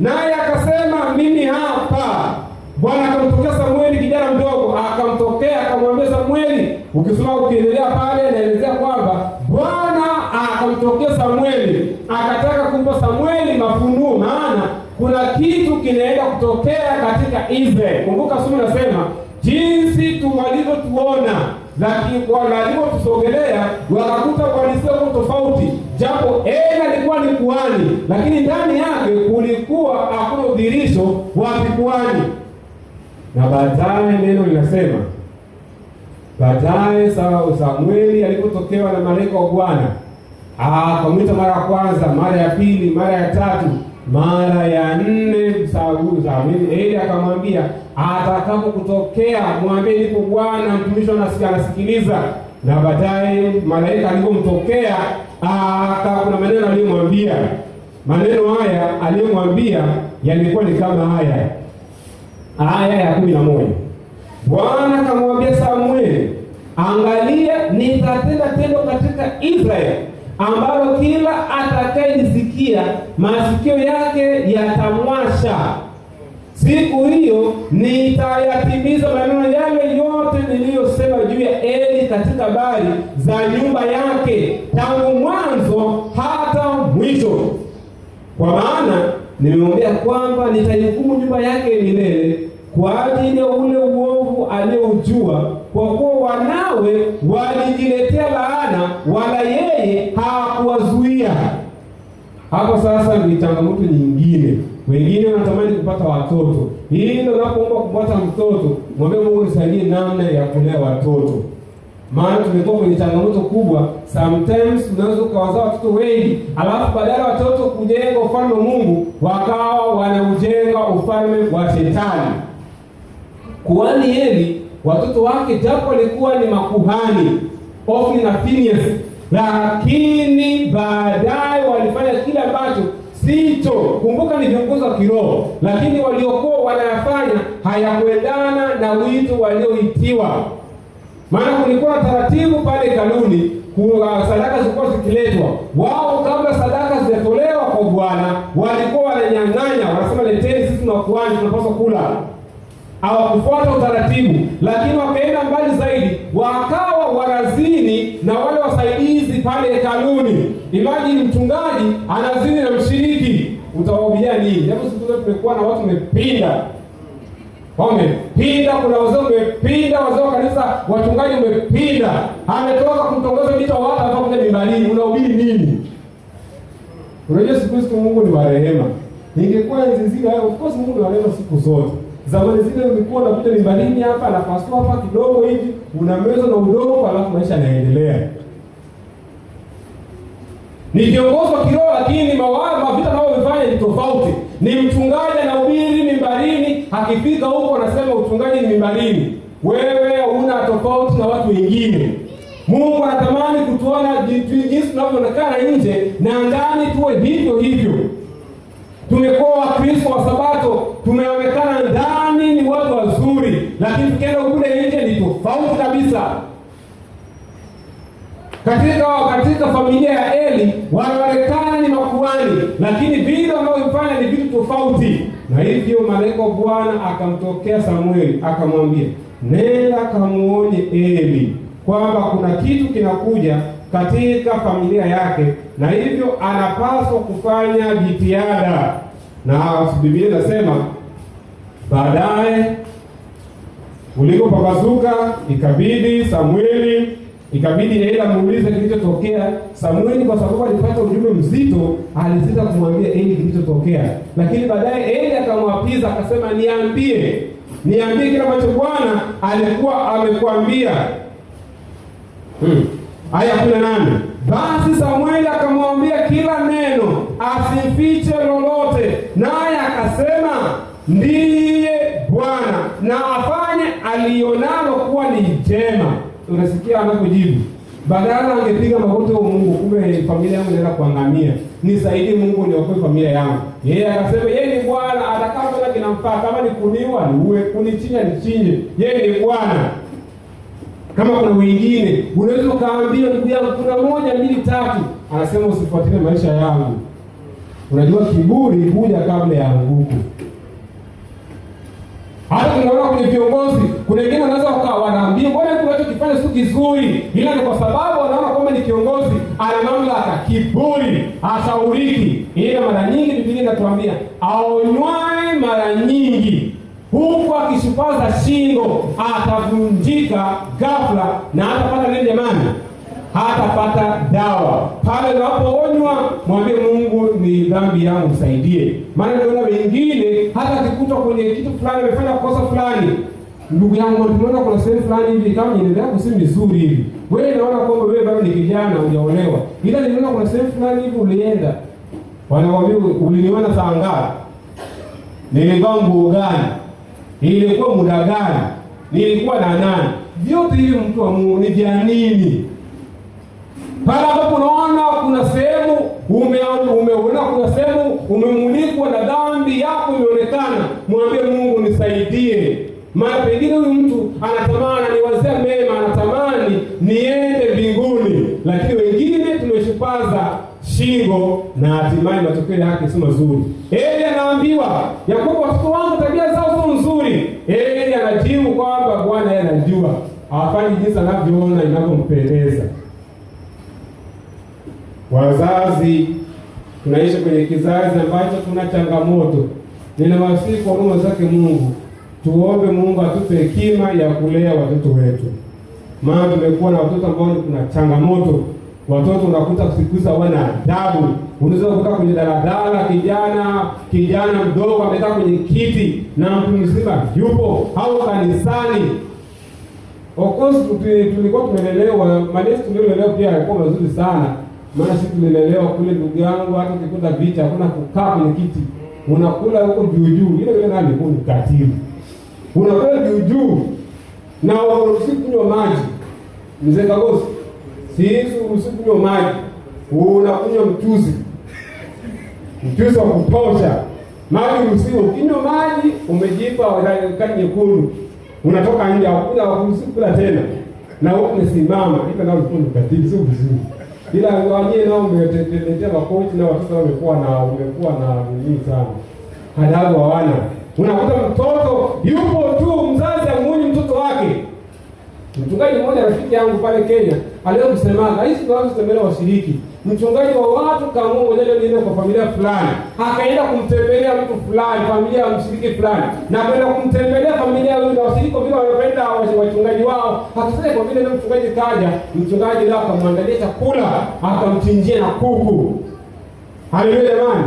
naye akasema mimi hapa. Bwana akamtokea Samueli kijana mdogo, akamtokea akamwambia Samueli. Ukisoma ukiendelea pale naelezea kwamba Bwana akamtokea Samueli, akataka kumpa Samueli mafunuo, maana kuna kitu kinaenda kutokea katika Israeli. Kumbuka somo nasema jinsi walivyotuona, lakini walivyotusogelea wakakuta uhalisia tofauti. Japo Eli alikuwa ni kuhani, lakini ndani yake kulikuwa hakuna udhihirisho wa kuhani. Na baadaye neno linasema, baadaye Samueli alipotokewa na malaika wa Bwana, akamwita mara ya kwanza, mara ya pili, mara ya tatu, mara ya nne. Samueli Eli akamwambia, atakapo kutokea mwambie nipo Bwana, mtumishi anasikiliza. Na baadaye malaika alipomtokea, kuna maneno aliyomwambia. Maneno haya aliyomwambia yalikuwa ni kama haya. Aya ya 11. Bwana akamwambia Samueli, angalia, nitatenda tendo katika Israeli ambalo kila atakayesikia masikio yake yatamwasha. Siku hiyo nitayatimiza maneno yale yote niliyosema juu ya Eli katika habari za nyumba yake tangu mwanzo hata mwisho. Kwa maana nimeombea kwamba nitaihukumu nyumba yake milele kwa ajili ya ule uovu aliojua, kwa kuwa wanawe walijiletea laana, wala yeye hakuwazuia. Hapo sasa ni changamoto nyingine. Wengine wanatamani kupata watoto. Hilo unapoomba kupata mtoto, mwambie Mungu nisaidie namna ya kulea watoto. Maana tumekuwa kwenye changamoto kubwa. Sometimes unaweza ukawazaa watoto wengi, alafu badala watoto kujenga ufalme wa Mungu, wakawa wanaujenga ufalme wa Shetani. Kuhani Eli, watoto wake japo walikuwa ni makuhani, Ofni na Phineas, lakini baadaye walifanya kile ambacho sicho. Kumbuka ni viongozi wa kiroho, lakini waliokuwa wanayafanya hayakuendana na wito walioitiwa. Maana kulikuwa na taratibu pale hekaluni, kuna sadaka zilikuwa zikiletwa. Wao kabla sadaka zijatolewa kwa Bwana, walikuwa wananyang'anya, wanasema leteni, sisi na kuhani tunapaswa kula. Hawakufuata utaratibu, lakini wakaenda mbali zaidi, wakawa wanazini na wale wasaidizi pale hekaluni. Imagine mchungaji anazini na mshiriki, utawaambia nini? Japo siku zote tumekuwa na watu wamepinda. Kuna wazee wamepinda, wazee wa kanisa, wachungaji wamepinda. Ametoka kumtongoza mita watu hapa kuja mimbalini, unahubiri nini? Unajua siku hizi Mungu ni wa rehema. Ingekuwa enzi zile, of course Mungu ni wa rehema siku zote. Zamani zile ulikuwa unakuja mimbalini hapa na pasua hapa kidogo hivi, unameza na udongo, alafu maisha yanaendelea. Ni viongozi wa kiroho, lakini mavita anavyofanya ni tofauti. Ni mchungaji anahubiri mimbalini, akifika huko anasema uchungaji ni mimbalini. Wewe una tofauti na watu wengine. Mungu anatamani kutuona jinsi tunavyoonekana nje na ndani tuwe hivyo hivyo. Tumekuwa Wakristo wa Sabato, tumeonekana ndani ni watu wazuri, lakini tukienda kule nje ni tofauti kabisa. Katika familia ya Eli wanaonekana ni makuhani, lakini vile wanavyofanya ni vitu tofauti. Na hivyo malaika wa Bwana akamtokea Samueli, akamwambia, nenda kamuonye Eli kwamba kuna kitu kinakuja katika familia yake, na hivyo anapaswa kufanya jitihada. Na Biblia inasema baadaye ulipopambazuka ikabidi Eli amuulize kilichotokea. Samueli kwa sababu alipata ujumbe mzito, alisita kumwambia Eli kilichotokea. Lakini baadaye Eli akamwapiza, akasema, niambie kile ambacho Bwana alikuwa amekwambia. Aya 18. Basi Samueli akamwambia kila neno, asifiche lolote. Naye akasema, ndiye Bwana, na afanye alionalo kuwa ni jema. Unasikia anapojibu. Badala angepiga magoti kwa Mungu, kumbe familia yangu inaenda kuangamia. Nisaidie Mungu niokoe familia yangu. Yeye akasema yeye ni Bwana, atakapotaka kinamfaa, kama ni kuniua ni uwe, kunichinja nichinje. Yeye ni Bwana. Kama kuna wengine, unaweza kaambia ndugu yangu kuna 1, 2, 3, anasema usifuatilie maisha yangu. Unajua kiburi huja kabla ya anguko. Hata tunaona kwenye viongozi, kuna wengine wanaweza wanaambia mbona unachokifanya sio kizuri, ila ni kwa sababu wanaona kwamba ni kiongozi, ana mamlaka, kiburi, hashauriki. Ila mara nyingi Biblia inatuambia aonywae mara nyingi, huku akishupaza shingo, atavunjika ghafla na hatapata nini jamani? Hatapata dawa. Pale unapoonywa, mwambie Mungu, ni dhambi yangu, msaidie. Maana ndio wengine hata akikuta kwenye kitu fulani amefanya kosa fulani, ndugu yangu, tunaona kuna sehemu fulani hivi kama inaendelea kusema vizuri hivi. Wewe unaona kwamba wewe bado ni kijana, hujaolewa. Ila niliona kuna sehemu fulani hivi ulienda. Wanawaambia uliniona saa ngapi? Nilivaa nguo gani? Ilikuwa muda gani? Nilikuwa na nani? Vyote hivi mtu wa Mungu ni vya nini? Pale ambapo unaona kuna sehemu umeona kuna sehemu umemulikwa na dhambi yako imeonekana, mwambie Mungu, nisaidie. Maana pengine huyu mtu anatamani, niwazia mema, anatamani niende mbinguni, lakini wengine tumeshupaza shingo na hatimaye matokeo yake si mazuri. Eli anaambiwa ya kwamba watoto wangu tabia zao sio nzuri. Eli anajibu kwamba Bwana yeye anajua, hafanyi jinsi anavyoona inavyompendeza. Wazazi, tunaishi kwenye kizazi ambacho kuna changamoto. Ninawasihi kwa huruma zake Mungu, tuombe Mungu atupe hekima ya kulea watoto wetu. Maana tumekuwa na watoto ambao kuna changamoto. Watoto unakuta siku hizi hawana adabu. Unaweza kukuta kwenye daladala kijana mdogo amekaa kwenye kiti na mtu mzima yupo, au kanisani. Of course tulikuwa tumelelewa, malezi tulilelewa pia yalikuwa mazuri sana. Maana sisi tulilelewa kule, ndugu yangu, hata ukikuta vita hakuna kukaa kwenye kiti. Unakula huko juu. Ile nani ni katili. Unakula juu na usikunywa maji. Mzee Kagosi, sisi usikunywa maji. Unakunywa mchuzi wa kutosha. Maji usio ukinywa maji umejipa kadi nyekundu. Unatoka nje, usikula tena. Na huko umesimama, hivi nao ulikuwa katili, sio vizuri. Ila wengine nao umetetea makochi na watoto wamekuwa na nini sana. Adabu hawana. Unakuta mtoto yupo tu, mzazi amuoni mtoto wake. Mchungaji mmoja rafiki yangu pale Kenya aliwahi kusema, hizi ndio kutembelea washiriki. Mchungaji wa watu kama mmoja ndio kwa familia fulani, akaenda kumtembelea mtu fulani, familia ya mshiriki fulani, na kwenda kumtembelea familia hiyo na washiriki vile wanapenda wachungaji wao. Akasema kwa vile ndio mchungaji kaja, mchungaji leo akamwandalia chakula, akamchinjia na kuku. Haleluya jamani.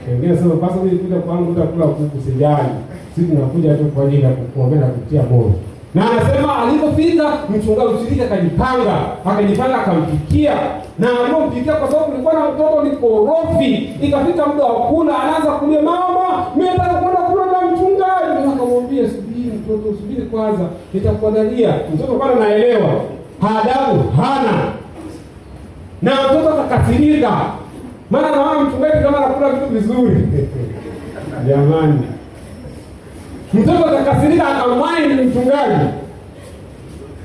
Wengine sema basi mimi kuja kwangu utakula kuku, sijali. Sisi tunakuja tu kwa ajili ya kukuombea na kutia moyo. Na anasema alipofika mchungaji mshiriki akajipanga akampikia. Na alipompikia kwa sababu kulikuwa na mtoto ni korofi, ikafika muda wa kula, anaanza kulia, mama, mimi nataka kwenda kula na mchungaji. Akamwambia, subiri mtoto, subiri kwanza, nitakuandalia. Mtoto bado anaelewa, adabu hana. Na mtoto akakasirika. Maana naona mchungaji kama anakula vitu vizuri. Jamani. Mtoto akakasirika, akamwani mchungaji.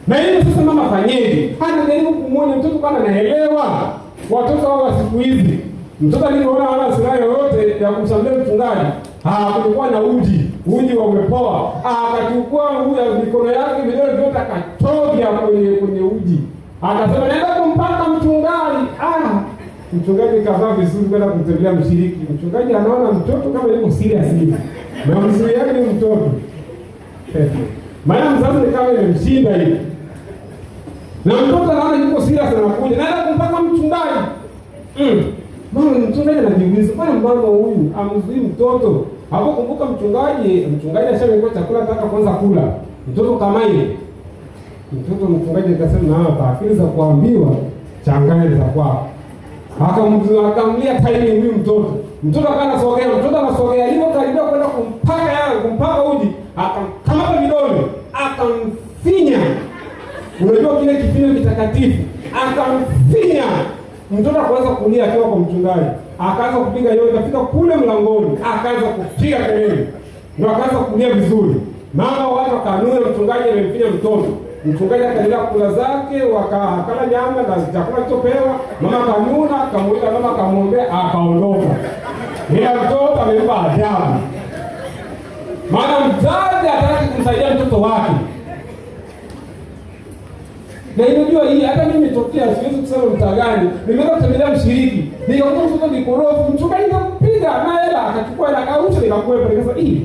Na hiyo sasa mama fanyeje? Anajaribu kumuona mtoto kama anaelewa. Watoto hao wa siku hizi. Mtoto alipoona hana silaha yoyote ya kumshambulia mchungaji, kulikuwa na uji umepoa. Akachukua mikono yake vidole vyote akachovya kwenye uji. Akasema naenda kumpaka mchungaji. Mchungaji kavaa vizuri kwenda kumtembelea mshiriki. Mchungaji anaona mtoto kama yuko serious hivi. Na mzuri yake ni mtoto. Maana mzazi kama imemshinda hivi. Na mtoto anaona yuko serious anakuja. Naenda kumpaka mchungaji. Mama mchungaji anajiuliza, "Bwana mama huyu amzui mtoto." Hapo kumbuka mchungaji ashamekuwa chakula nataka kwanza kula. Mtoto kama ile. Mchungaji akasema, "Akili za kuambiwa changanya za kwako." Akamlia timing huyu mtoto. Mtoto anasogea, alipokaribia kwenda kumpaka uji, akamkamata vidole, akamfinya. Unajua kile kifinyo kitakatifu, akamfinya. Mtoto akaanza kulia akiwa kwa mchungaji. Akaanza kupiga yowe, akafika kule mlangoni, akaanza kupiga kelele. Ndio akaanza kulia vizuri. Mama watu kanuni mchungaji amemfinya mtoto. Mchungaji akaendelea kula zake, wakakala nyama na chakula kilichopewa. Mama kanuna, akamuita mama akamwombea, akaondoka. ila mtoto amempa adabu. Maana mzazi hataki kumsaidia mtoto wake. Na unajua hii hata mimi tokea siwezi kusema mtaa gani, nimeenda kutembelea mshiriki, nikakuta mtoto ni korofi, mchungaji nikampiga na hela akachukua na kausha nikakwepa, nikasema hii.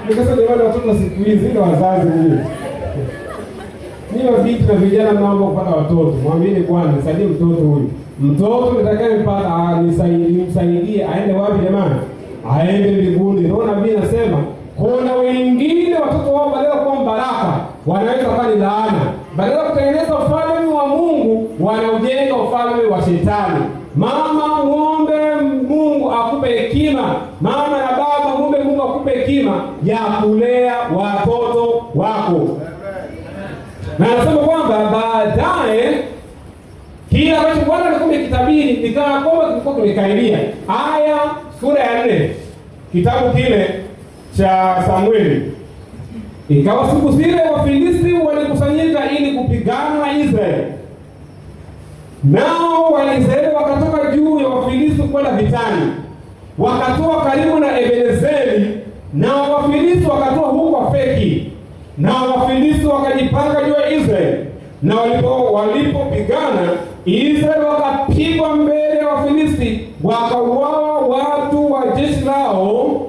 Nikasema ni wale watoto siku hizi ndio wazazi wenyewe. Niyo vitu na vijana mnaomba kupata watoto, mwamini Bwana nisaidie mtoto huyu. Mtoto nitakayempata nimsaidie aende wapi jamani? Aende mbinguni. Ndio nabii anasema kuna wengine watoto wao badala ya kuwa baraka wanaweza kuwa ni laana. Badala ya kutengeneza ufalme wa Mungu wanaujenga ufalme wa shetani. Mama muombe Mungu akupe hekima. Mama na baba muombe Mungu akupe hekima ya kulea watoto wako. Na anasema kwamba baadaye kila ambacho Bwana alikuwa amekitabiri ikawa kwamba tulikuwa tumekairia. Aya sura ya 4 kitabu kile cha Samueli. Ikawa siku zile Wafilisti walikusanyika ili kupigana na Israeli. Nao Waisraeli wakatoka juu ya Wafilisti kwenda vitani. Wakatoa karibu na Ebenezeri, na Wafilisti wakatoa huko Afeki. Na Wafilisti wakajipanga juu ya Israeli. Na walipopigana, Israeli wakapigwa mbele ya Wafilisti, wakauawa watu wa jeshi lao.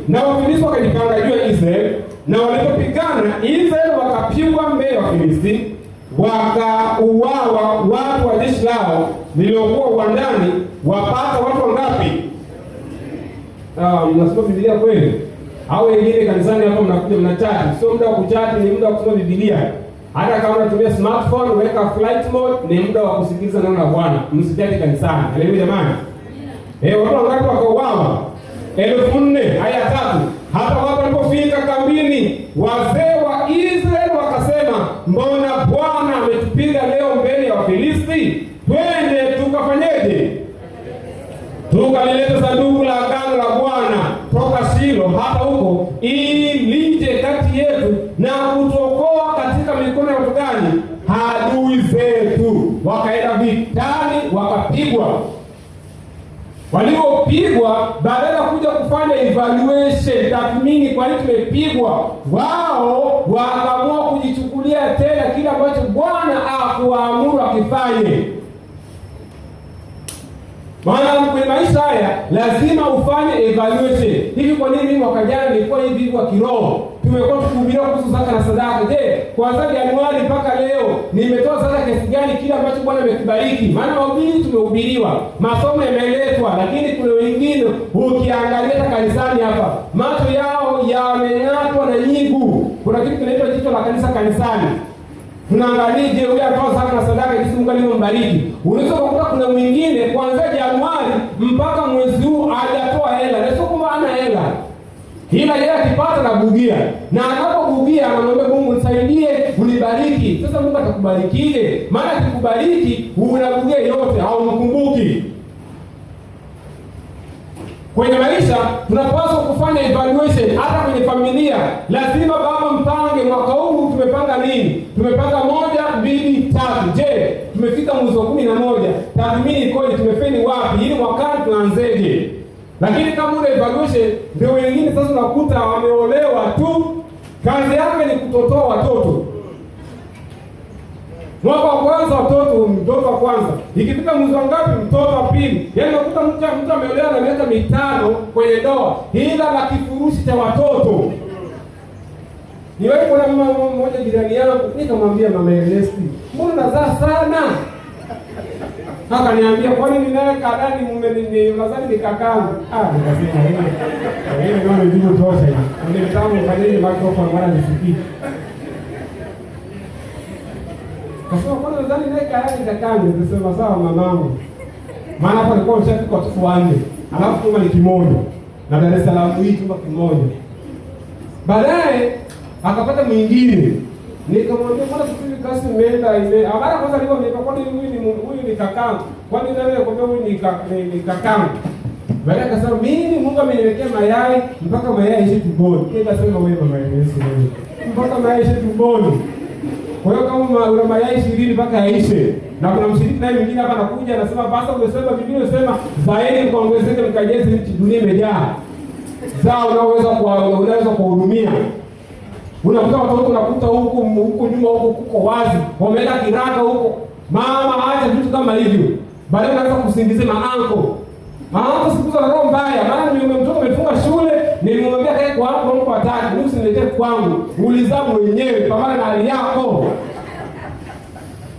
Na Wafilisti wakajipanga juu ya Israeli. Na walipopigana, Israeli wakapigwa mbele ya Wafilisti, wakauawa watu wa jeshi lao lililokuwa uwandani. Wapata watu wangapi? Mnasoma Biblia kweli? Au wengine kanisani hapo mnakuja mnachati. Sio muda wa kuchati, ni muda wa kusoma Biblia. Hata kama unatumia smartphone, weka flight mode, ni muda wa kusikiliza neno la Bwana. Msijali kanisani. Haleluya jamani. Watu wangapi wakauawa? 4,000. Aya 3. Hata watu walipofika kambini, wazee wa Israeli wakasema, mbona Bwana ametupiga leo mbele ya Wafilisti? Twende tukafanyeje? Tukalileta sanduku la agano la Bwana toka Shilo hata huko, ili lije kati yetu na kutuokoa katika mikono ya watu gani? Adui zetu. Wakaenda vitani, wakapigwa. Waliopigwa, badala ya kuja kufanya evaluation, tathmini kwa nini tumepigwa, wao wakaamua kujichukulia tena kile ambacho Bwana hakuamuru akifanye. Maana kwenye maisha haya lazima ufanye evaluation. Hivi kwa nini mimi mwaka jana nilikuwa hivi kwa kiroho? Tumekuwa tukuhubiria kuhusu zaka na sadaka. Je, kuanzia Januari mpaka leo nimetoa sadaka kiasi gani kile ambacho Bwana amekibariki? Maana wahubiri tumehubiriwa, masomo yameletwa, lakini kuna wengine ukiangalia kanisani hapa macho yao yamengatwa na nyigu. Kuna kitu kinaitwa jicho la kanisa kanisani. Tunaangalia je, huyu anatoa zaka na sadaka jinsi Mungu alivyombariki. Unaweza kukuta kuna mwingine kuanzia Januari mpaka mwezi huu hajatoa hela. Na sio kwamba ana hela. Ila yeye akipata na bugia. Na anapobugia anamwambia Mungu nisaidie, unibariki. Sasa Mungu atakubarikije? Maana akikubariki unabugia yote, haumkumbuki. Kwenye maisha tunapaswa kufanya evaluation. Hata kwenye familia lazima baba mpange mwaka huu tumepanga nini? Tumepanga 1, 2, 3. Je, tumefika mwezi wa 11? Tathmini ikoje? Tumefeli wapi? Ili mwakani tunaanzeje? Lakini kama una evaluation, ndio wengine sasa unakuta wameolewa tu, kazi yake ni kutotoa watoto. Mwaka wa kwanza mtoto wa kwanza. Ikifika mwezi wa ngapi? Mtoto wa pili. Yaani unakuta mtu ameolewa na miaka 5 kwenye ndoa, ila na kifurushi cha watoto. Niwahi kuna mama mmoja jirani yangu, nikamwambia Mama Ernesti, mbona unazaa sana? Akaniambia kwani ninaye kadani mume ni mazani ni kakangu. Nikasema hiyo ndio jibu tosha hiyo. Ndio kama fanyeni microphone mara nisikii. Kasema kwani nadhani naye kadani kakangu. Nikasema sawa mamangu. Maana hapo alikuwa mshafika watoto 4. Alafu chumba ni kimoja. Na Dar es Salaam hii chumba kimoja. Baadaye akapata mwingine. Nikamwambia mbona sisi kasi imeenda ile. Habari kwanza alikuwa nimepakwa huyu ni kakangu. Kwani nani anakuambia huyu ni kakangu? Baadaye akasema mimi Mungu ameniwekea mayai mpaka mayai ishe tumboni. Nikasema wewe Mama Yesu wewe. Mpaka mayai ishe tumboni. Kwa hiyo kama una mayai 20 mpaka yaishe. Na kuna mshiriki naye mwingine hapa anakuja anasema basi umesema Biblia inasema zaeni mkaongezeke mkajaze nchi, dunia imejaa. Zao unaweza kuhudumia. Unakuta watoto unakuta huko nyuma huko kuko wazi, wameenda kiraka huko. Mama acha vitu kama hivyo. Baadaye unaanza kusingizia maanko. Maanko siku za roho mbaya, maana mtoto amefunga shule, nilimwambia kae kwa hapo huko ataki, mimi usiniletee kwangu. Ulizaa mwenyewe pamoja na hali yako.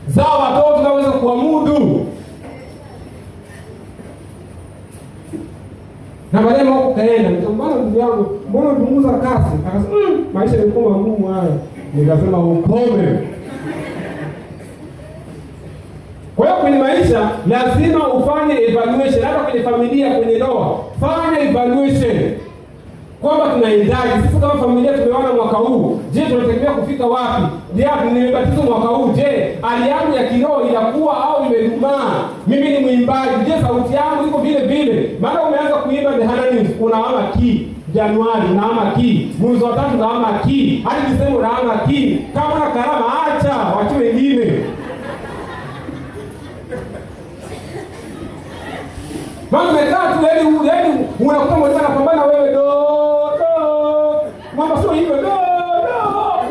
Zao watoto unaweza kuamudu. Na baadaye huko kaenda, nikamwambia ndugu yangu, mbona unapunguza kasi? Akasema, maisha yalikuwa magumu haya. Nikasema ukome. Kwa hiyo kwenye maisha lazima ufanye evaluation, hata kwenye familia, kwenye ndoa. Fanya evaluation. Kwamba tunaendaje? Sisi kama familia tumeona mwaka huu. Je, tunategemea kufika wapi? Je, nimebatizwa mwaka huu? Je, hali yangu ya kiroho inakuwa au imedumaa? Mimi ni mwimbaji. Je, sauti yangu iko vile vile? Maana umeanza kuimba the harmonies, unahama key. Januari unahama key. Mwezi wa 3 unahama key. Hadi Desemba unahama key. Kama una karama acha watu wengine. Mama umekaa tu yaani unakuta mwalimu anapambana wewe do. Mama sio hivyo do.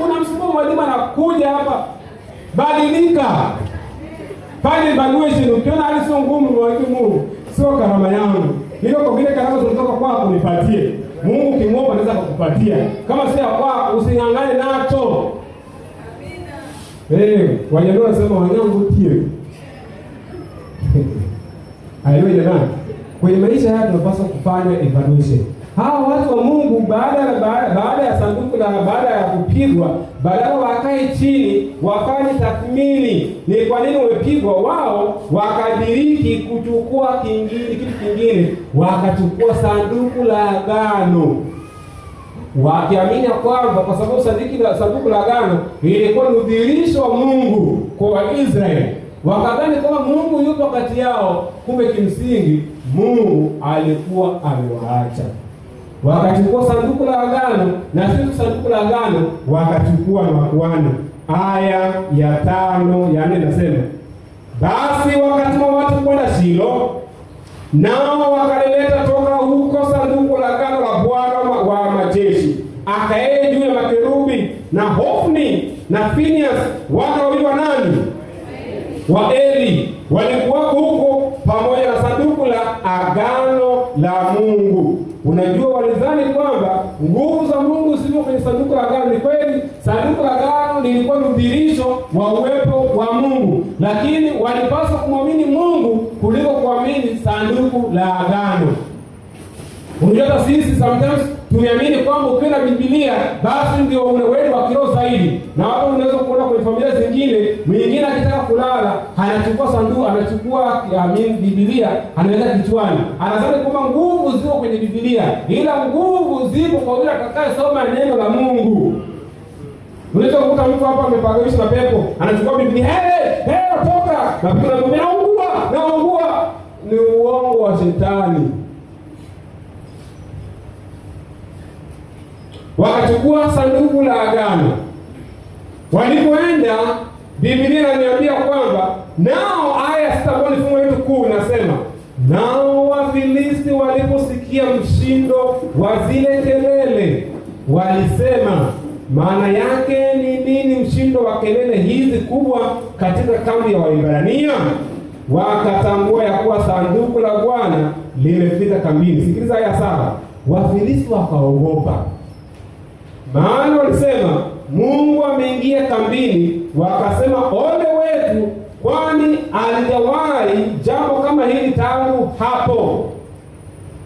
Unamsumbua mwalimu anakuja hapa. Badilika. Fanya evaluation, ukiona hali sio ngumu mwalimu Mungu, sio karama yangu. Hilo kwa vile karama zinatoka kwako nipatie. Mungu kimwomba anaweza kukupatia. Kama si kwako usingangane nacho. Amina. Wajaluo wanasema wanyangu tie. Haleluya jamani. Kwenye maisha haya tunapaswa kufanya evaluation. Hawa watu wa Mungu baada ya sanduku la baada ya kupigwa, badala wakae chini wafanye tathmini ni kwa nini wamepigwa, wao wakadiriki kuchukua kitu kingine, wakachukua sanduku la agano. Wakiamini kwamba kwa sababu sanduku la agano ilikuwa ni udhihirisho wa Mungu kwa Waisraeli. Wakadhani kama Mungu yupo kati yao, kumbe kimsingi Mungu alikuwa amewaacha. Wakachukua sanduku la agano, na sisi sanduku la agano wakachukua na makuhani. Aya ya 5 ya 4 nasema, basi wakatuma watu kwenda Shilo, nao wakalileta toka huko sanduku la agano la Bwana wa majeshi. Akae juu ya makerubi, na Hofni na Finehasi wana wawili wa nani? Wa Eli walikuwa huko pamoja na sanduku la agano la Mungu. Unajua walidhani kwamba nguvu za Mungu zipo kwenye sanduku la agano. Ni kweli sanduku la agano lilikuwa ni udhihirisho wa uwepo wa Mungu, lakini walipaswa kumwamini Mungu kuliko kuamini sanduku la agano. Unajua sisi sometimes tumeamini kwamba ukiona Biblia basi ndio wewe wa kiroho zaidi. Na hapo unaweza kuona kwenye familia zingine, mwingine akitaka kulala anachukua sanduku, anachukua Biblia, anaweka kichwani. Anadhani kwamba nguvu ziko kwenye Biblia, ila nguvu zipo kwa yule atakayesoma neno la Mungu. Unaweza kukuta mtu hapa amepagawisha na pepo, anachukua Biblia, toka, na kuna mtu naungua. Ni uongo wa shetani. Wakachukua sanduku la agano. Walipoenda, Biblia inaniambia kwamba nao, aya 6 fungu letu kuu nasema, nao Wafilisti waliposikia mshindo wa zile kelele, walisema, maana yake ni nini mshindo wa kelele hizi kubwa katika kambi ya Waebrania? Wakatambua ya kuwa sanduku la Bwana limefika kambini. Sikiliza aya 7. Wafilisti wakaogopa, maana walisema Mungu ameingia kambini. Wakasema, ole wetu, kwani alijawahi jambo kama hili tangu hapo.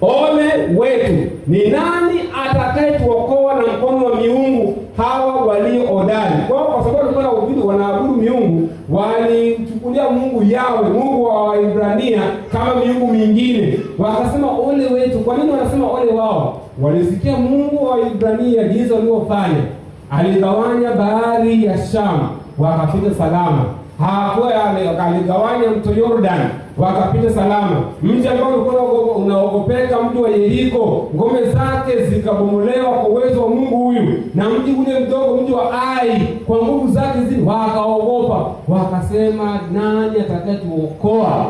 Ole wetu, ni nani atakayetuokoa na mkono wa miungu hawa walio hodari? Kwa sababu walikuwa wanaabudu miungu, walichukulia Mungu Yawe, Mungu wa Waebrania, kama miungu mingine. Wakasema ole wetu. Kwa nini wanasema ole wao? Walisikia Mungu wa Waebrania jinsi alivyofanya. Aligawanya bahari ya Shamu, wakapita salama. Hapo aligawanya mto Jordan, wakapita salama. Mji ambao ulikuwa unaogopeka, mji wa Yeriko, ngome zake zikabomolewa kwa uwezo wa Mungu huyu. Na mji ule mdogo, mji wa Ai, kwa nguvu zake zile wakaogopa, wakasema, nani atakayetuokoa?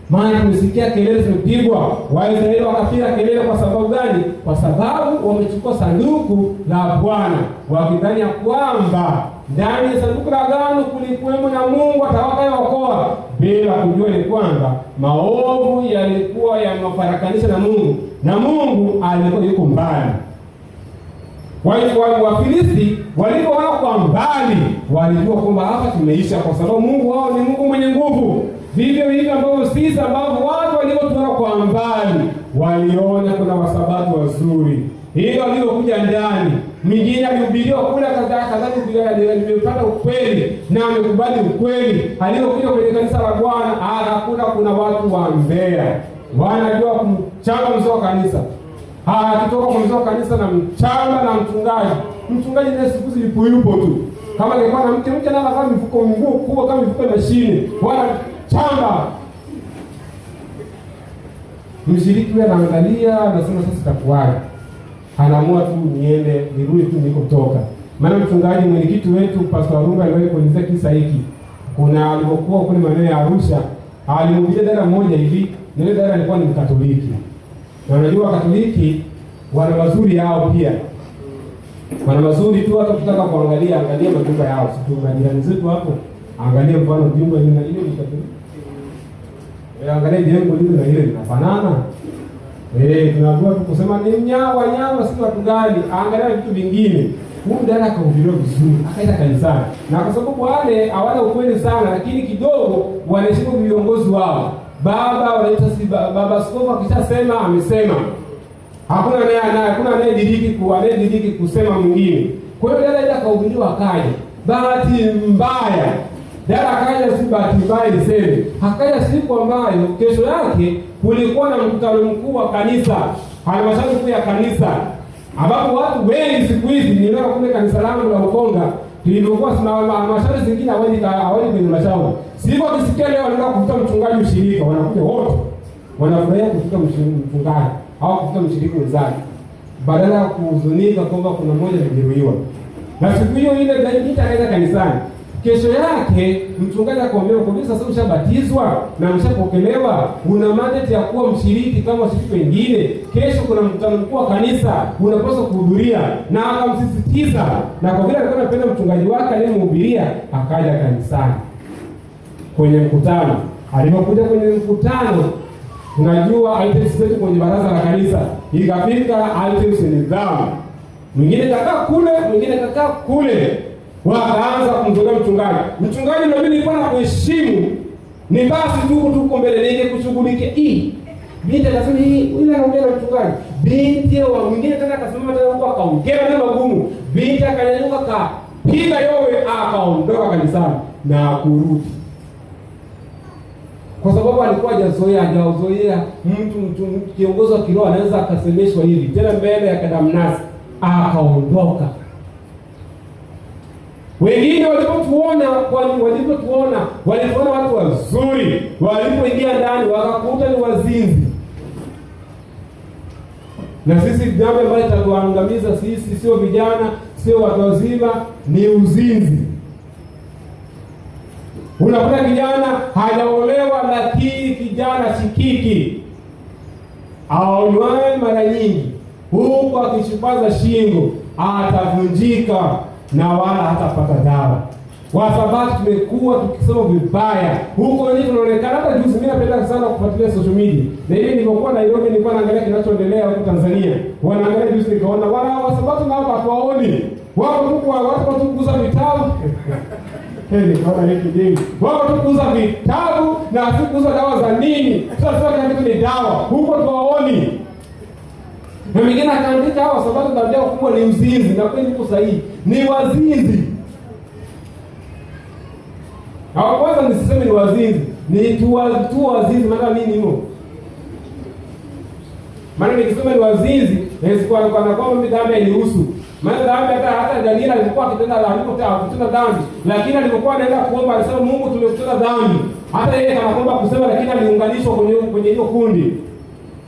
Maana tumesikia kelele zimepigwa. Waisraeli wakapiga kelele kwa sababu gani? Kwa sababu wamechukua sanduku la Bwana, wakidhani ya kwamba ndani ya sanduku la agano kulikuwemo na Mungu atakayeokoa, bila kujua ni kwamba maovu yalikuwa yamafarakanisha na Mungu, na Mungu alikuwa yuko mbali. Wafilisti walipoona kwa mbali walijua kwamba hapa tumeisha, kwa sababu Mungu wao ni Mungu mwenye nguvu. Vivyo hivyo ambavyo sisi ambao watu waliotuona kwa mbali waliona kuna wasabato wazuri. Hilo alilokuja ndani, mwingine alihubiriwa kule kadhalika nimepata ukweli na amekubali ukweli. Alipokuja kwenye kanisa la Bwana akakuta kuna watu wa Mbeya wanajua kumchanga mzee wa kanisa. Akitoka kwa mzee wa kanisa na mchanga na mchungaji na siku zilipo yupo tu. Kama angekuwa na mke na kama mifuko mguu kubwa kama mifuko ya mashine, wala chamba. Mshiriki yule anaangalia, anasema sasa itakuwaje? Anaamua tu niende nirudi tu nilikotoka. Maana mchungaji mwenyekiti wetu Pastor Arunga aliwahi kuelezea kisa hiki. Kuna alipokuwa kule maeneo ya Arusha, alimhubiria dada mmoja hivi, na yule dada alikuwa ni Mkatoliki. Na unajua Katoliki wana mazuri yao pia. Wana mazuri tu, hata ukitaka kuangalia majumba yao. Situ majirani zetu hapo, angalia mfano jumba hili na ile ni Katoliki. Angalia jengo lile na ile linafanana. Tunaambiwa tu kusema ni wanyama si watu gani, angalia vitu vingine. Huyu dada akahubiriwa vizuri, akaenda kanisani. Na kwa sababu wale hawana ukweli sana, lakini kidogo wanaheshimu viongozi wao. Baba wanaita si baba askofu akishasema amesema. Hakuna anayediriki kusema mwingine. Kwa hiyo dada akahubiriwa akaja. Bahati mbaya. Dada akaja si bahati mbaya niseme. Akaja siku ambayo kesho yake kulikuwa na mkutano mkuu wa kanisa. Halmashauri kuu ya kanisa. Ambapo watu wengi siku hizi niliona kule kanisa langu la Ukonga, tulivyokuwa simama halmashauri zingine hawezi kwenye halmashauri. Sivyo kisikia leo wanaenda kufuta mchungaji ushirika, wanakuja wote. Wanafurahia kufuta mchungaji au kufuta mshiriki wenzake. Badala ya kuhuzunika kwamba kuna mmoja amejeruhiwa. Na siku hiyo ile ndio akaenda kanisani. Kesho yake mchungaji akamwambia kwa sasa ushabatizwa na umeshapokelewa, una mandate ya kuwa mshiriki kama washiriki wengine. Kesho kuna mkutano mkuu wa kanisa, unapaswa kuhudhuria. Na akamsisitiza, na kwa vile alikuwa anapenda mchungaji wake aliyemhubiria, akaja kanisani kwenye mkutano. Alipokuja kwenye mkutano, unajua items zetu kwenye baraza la kanisa, ikafika items ni nidhamu. Mwingine kakaa kule, mwingine kakaa kule. Wakaanza kumzoea mchungaji. Mchungaji na mimi nilikuwa na kuheshimu. Ni basi tuko mbele nige kushughulikia hii. Binti akasema hii, yule anaongea na mchungaji. Binti wa mwingine tena akasimama tena huko akaongea na magumu. Binti akanyanyuka kapiga yowe akaondoka kanisani na kurudi. Kwa sababu alikuwa hajazoea mtu kiongozi wa kiroho anaweza akasemeshwa hivi tena mbele ya kadamnasi akaondoka. Wengine walipotuona watu wazuri, walipoingia ndani wakakuta ni wazinzi. Na sisi jambo ambalo tatuangamiza sisi sio vijana, sio watu wazima, ni uzinzi. Unakuta kijana hajaolewa lakini kijana shikiki. Aonywae mara nyingi, huku akishupaza shingo, atavunjika na wala hatapata dawa. Kwa sababu tumekuwa tukisema vibaya. Huko nje tunaonekana, hata juzi mimi napenda sana kufuatilia social media. Na hivi nilipokuwa Nairobi nilikuwa naangalia kinachoendelea huko Tanzania. Wanaangalia juzi nikaona wala kwa sababu nao hatuwaoni. Wako tu kwa watu kuuza vitabu. Nikaona hiki ding. Wako tu kuuza vitabu na si kuuza dawa za nini? Sasa kitu ni dawa. Huko tuwaoni. Na mwingine akaandika hawa sababu tabia kubwa ni mzinzi, na kweli iko sahihi. Ni wazinzi. Hawa kwanza nisiseme ni wazinzi, ni tu wazinzi maana nini hiyo? Maana nikisema ni wazinzi, kwa kwamba mimi dhambi hainihusu. Maana dhambi hata Daniela alikuwa akitenda dhambi, lakini alipokuwa anaenda kuomba alisema Mungu tumekutenda dhambi. hata yeye kama kwamba kusema, lakini aliunganishwa kwenye hilo kundi.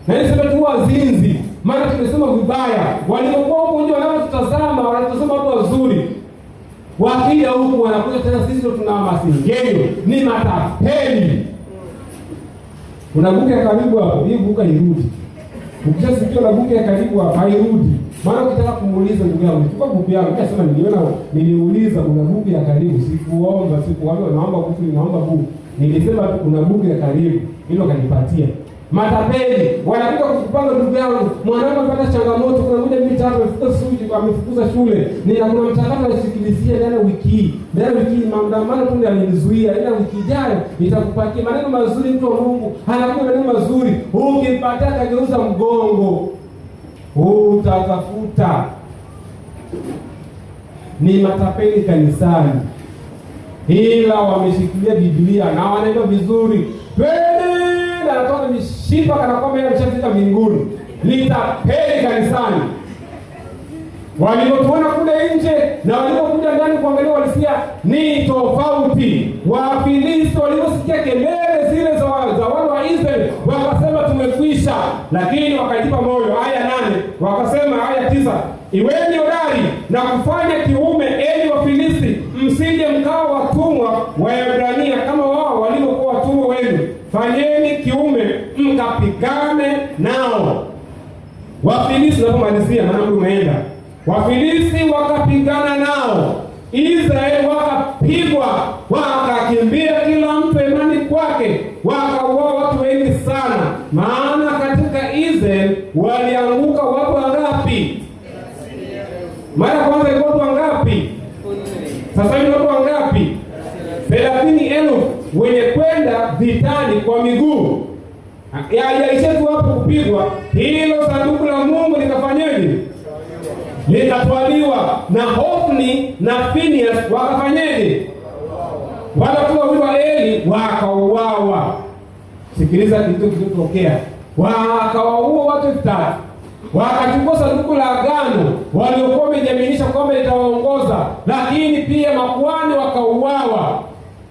Na niseme tu wazinzi, maana tumesema vibaya. Walipokuwa huko nje wanatutazama, wanatazama watu wazuri. Wakija huku wanakuja tena, sisi ndio tuna masingenyo, ni matapeli. Kuna buke ya karibu hapo, hii buka irudi. Ukishasikia na buke ya karibu hapo, hairudi. Maana ukitaka kumuuliza ndugu yangu, chukua buku yangu, ukasema niliuliza kuna buku ya karibu, sikuomba naomba buku, naomba buku. Nilisema tu kuna buku ya karibu, hilo kanipatia. Matapeli wanakuja kukupanga ndugu yangu, mwanangu anapata changamoto, kuna moja mbili tatu, amefukuza shule, kuna mchakato anasikilizia ndani wiki hii. Ndani wiki hii maandamano tu ndio alinizuia, ila wiki ijayo nitakupatia maneno mazuri. Mtu wa Mungu anakuja maneno mazuri, ukimpatia kageuza mgongo, utatafuta. Ni matapeli kanisani, ila wameshikilia Biblia na wanaenda vizuri. Anatoka mishipa kana kwamba yeye ameshafika mbinguni. Litapeli kanisani. Walipotuona kule nje na walipokuja ndani kuangalia, walisikia ni tofauti. Wafilisti waliposikia kelele zile za wana wa Israeli, wakasema tumekwisha, lakini wakajipa moyo. Aya 8 wakasema, aya 9, iweni hodari na kufanya kiume, enyi Wafilisti, msije mkao watumwa wa Waebrania kama wao waliokuwa watumwa wenu. Fanyeni kiume mkapigane nao. Wafilisti, napomalizia maana umeenda. Wafilisti wakapigana nao, Israeli wakapigwa, wakakimbia kila mtu imani kwake, wakauawa watu wengi sana. Maana katika Israeli walianguka watu wangapi? Mara kwanza ilikuwa watu wangapi? Sasa hivi watu wangapi? 30,000 wenye kwenda vitani kwa miguu. Haijaishetu hapo kupigwa, hilo sanduku la Mungu likafanyaje? Likatwaliwa. Na Hofni na Phineas wakafanyaje? Watu wawili wa Eli wakauawa. Sikiliza kitu kilitokea. Wakawaua watu 3,000. Wakachukua sanduku la agano waliokuwa wamejaminisha kwamba litawaongoza, lakini pia makuhani wakauawa.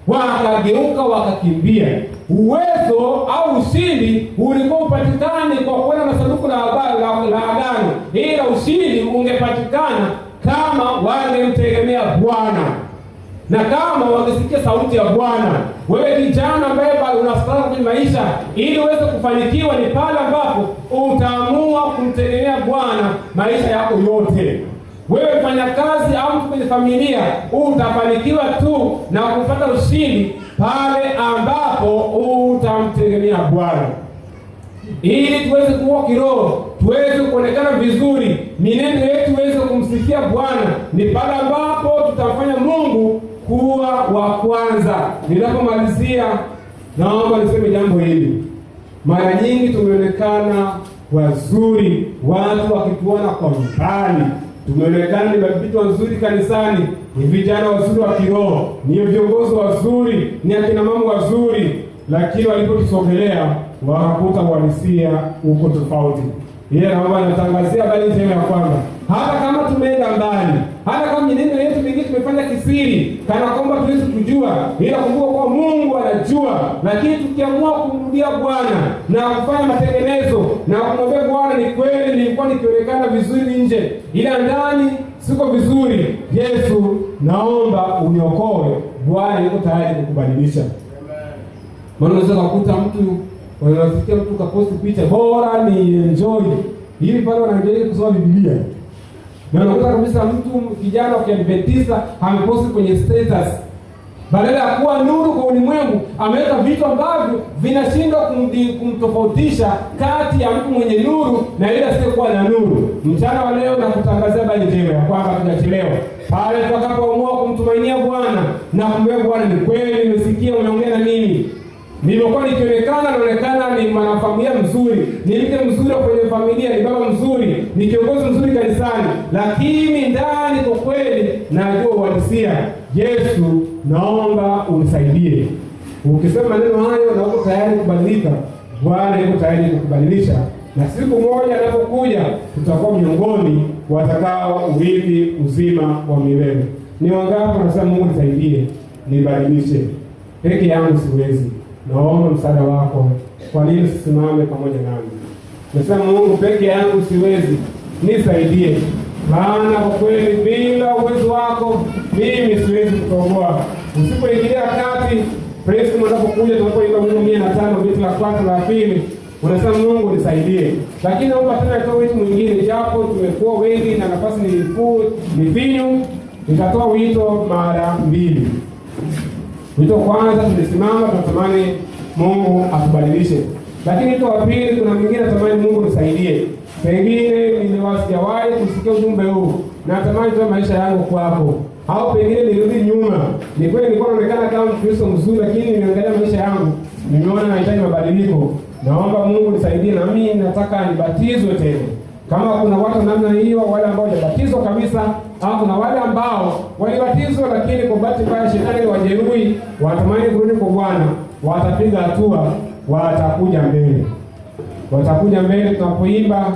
Wakageuka wakakimbia. Uwezo au ushindi ulikuwa upatikani kwa kwenda na sanduku la agano, ila ushindi ungepatikana kama wangemtegemea Bwana na kama wangesikia sauti ya Bwana. Wewe kijana ambaye unastahili kwenye maisha, ili uweze kufanikiwa, ni pale ambapo utaamua kumtegemea Bwana maisha yako yote. Wewe fanya kazi au mtu kwenye familia, utafanikiwa tu na kupata ushindi pale ambapo utamtegemea Bwana. Ili tuweze kuwa kiroho, tuweze kuonekana vizuri, mienendo yetu iweze kumsikia Bwana, ni pale ambapo tutafanya Mungu kuwa wa kwanza. Ninapomalizia, naomba niseme jambo hili. Mara nyingi tumeonekana wazuri, watu wakituona kwa mbali. Tumeonekana ni mabiti wazuri kanisani, ni vijana wazuri wa kiroho, ni viongozi wazuri, ni akina mama wazuri, lakini walipotusogelea wakakuta uhalisia uko tofauti. Yeye naomba natangazia habari njema ya kwamba hata kama tumeenda mbali, hata kama mienendo yetu mingine tumefanya kisiri kana kwamba tuwezi kujua, ila kumbuka kwa Mungu anajua. Lakini tukiamua kumrudia Bwana na kufanya matengenezo na kumwambia Bwana, ni kweli nilikuwa nikionekana vizuri nje, ila ndani siko vizuri, Yesu naomba uniokoe. Bwana yuko tayari kukubadilisha. Maana unaweza kukuta mtu, unasikia mtu kaposti picha, bora ni enjoy hivi pale, wanaendelea kusoma Biblia. Na unakuta kabisa mtu kijana wa Kiadventista ameposti kwenye status, badala ya kuwa nuru kwa ulimwengu, ameweka vitu ambavyo vinashindwa kumtofautisha kati ya mtu mwenye nuru na yule asiyekuwa na nuru. Mchana wa leo na kutangazia habari njema ya kwamba tunachelewa pale tutakapoamua kumtumainia Bwana na kumwambia Bwana, ni kweli nimesikia unaongea na mimi. Nilikuwa nikionekana naonekana ni mwanafamilia mzuri, ni mke mzuri kwenye familia, ni baba mzuri, ni kiongozi mzuri kanisani, lakini ndani kwa kweli najua uhalisia. Yesu naomba unisaidie. Ukisema maneno hayo na uko tayari kubadilika, Bwana yuko tayari kukubadilisha. Na siku moja anapokuja tutakuwa miongoni watakao urithi uzima wa milele. Ni wangapi wanasema Mungu nisaidie, nibadilishe? Peke yangu siwezi. naomba msaada wako. Kwa nini usisimame pamoja nami? Nasema Mungu, peke yangu siwezi, nisaidie. Maana kwa kweli bila uwezo wako mimi siwezi kutoboa. Usipoingilia kati, Kristo mnapokuja tunapoimba wimbo 105 beti la kwanza la pili, unasema Mungu nisaidie. Lakini naomba tena nitoe wito mwingine, japo tumekuwa wengi na nafasi ni finyu, nitatoa wito mara mbili. Wito kwanza, tulisimama tunatamani Mungu atubadilishe. Lakini wito wa pili, kuna mwingine natamani Mungu nisaidie. Pengine nimewasijawahi kusikia ujumbe huu, na natamani tu maisha yangu kwako. Au pengine nirudi nyuma. Ni kweli nilikuwa naonekana kama Mkristo mzuri, lakini nimeangalia maisha yangu, nimeona nahitaji mabadiliko. Naomba Mungu nisaidie, na mimi nataka nibatizwe tena. Kama kuna watu namna hiyo, wale ambao hawajabatizwa kabisa, au kuna wale ambao walibatizwa lakini kwa bahati mbaya shetani wajeruhi, watamani kurudi kwa Bwana, watapiga hatua, watakuja mbele. Watakuja mbele tunapoimba,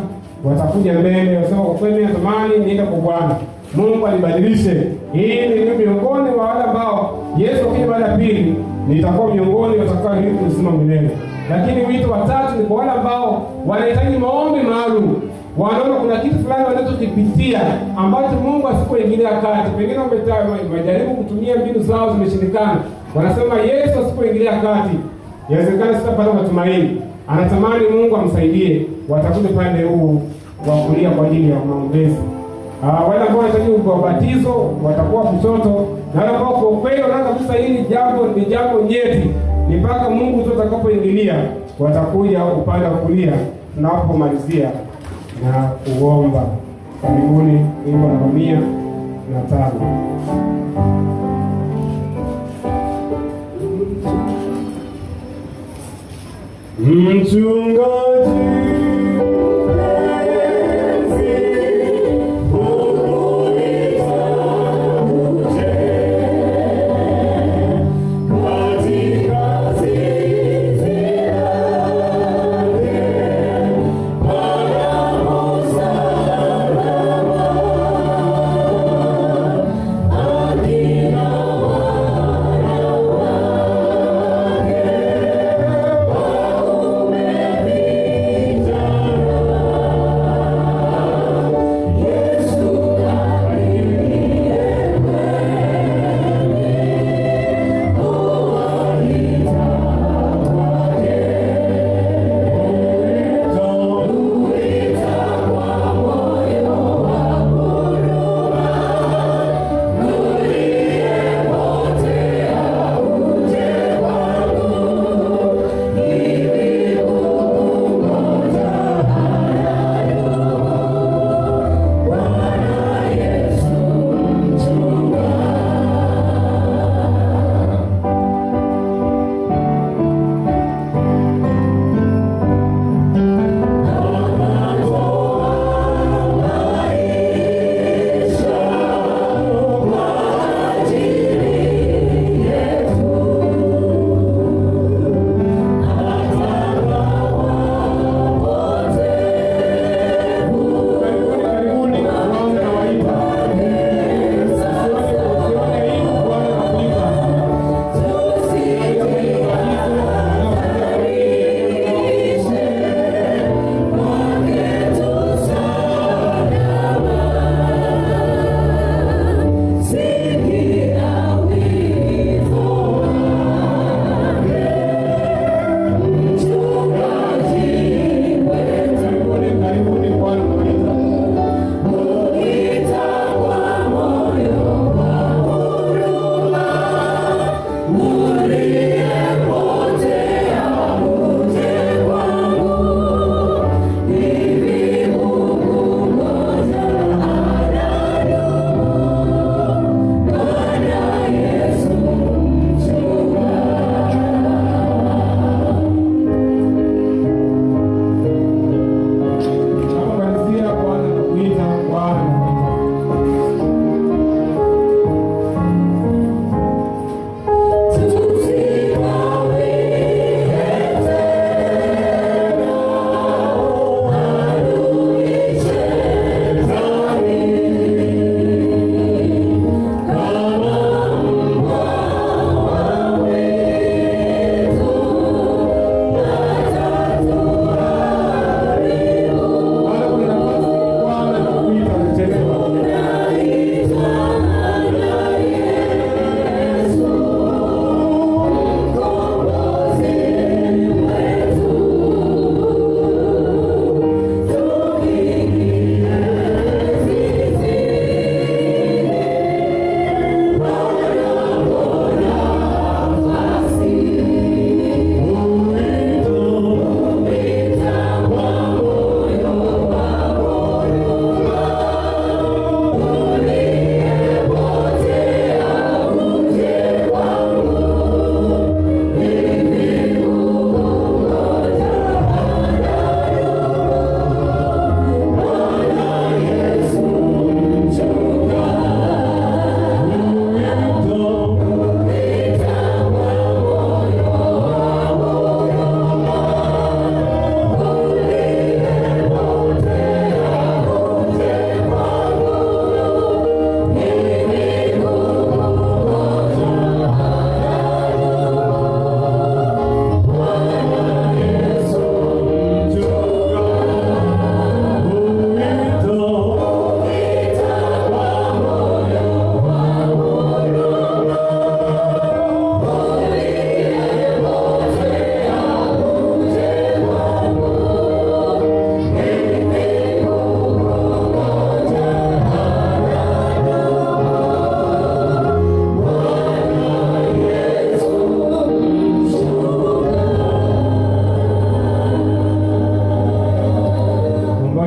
watakuja mbele wasema kwa kweli natamani niende kwa Bwana. Mungu alibadilishe. Hii ni miongoni wa wale ambao Yesu akija baada ya pili, nitakuwa miongoni watakao hivi kusimama milele. Lakini wito wa tatu ni kwa wale ambao wanahitaji maombi maalum. Wanaona kuna kitu fulani wanachokipitia ambacho Mungu asipoingilia kati. Pengine wamejaribu kutumia mbinu zao zimeshindikana. Wanasema Yesu asipoingilia kati, inawezekana sitapata matumaini. Anatamani Mungu amsaidie. Watakuja pande huu wa kulia kwa ajili ya maombezi. Wale ambao wanahitaji ubatizo watakuwa kushoto, na wale ambao kwa kweli wanaona kabisa hili jambo ni jambo nyeti, ni mpaka Mungu tu atakapoingilia, watakuja upande wa kulia tunapomalizia na kuomba. Karibuni wimbo namba 105. Mchungaji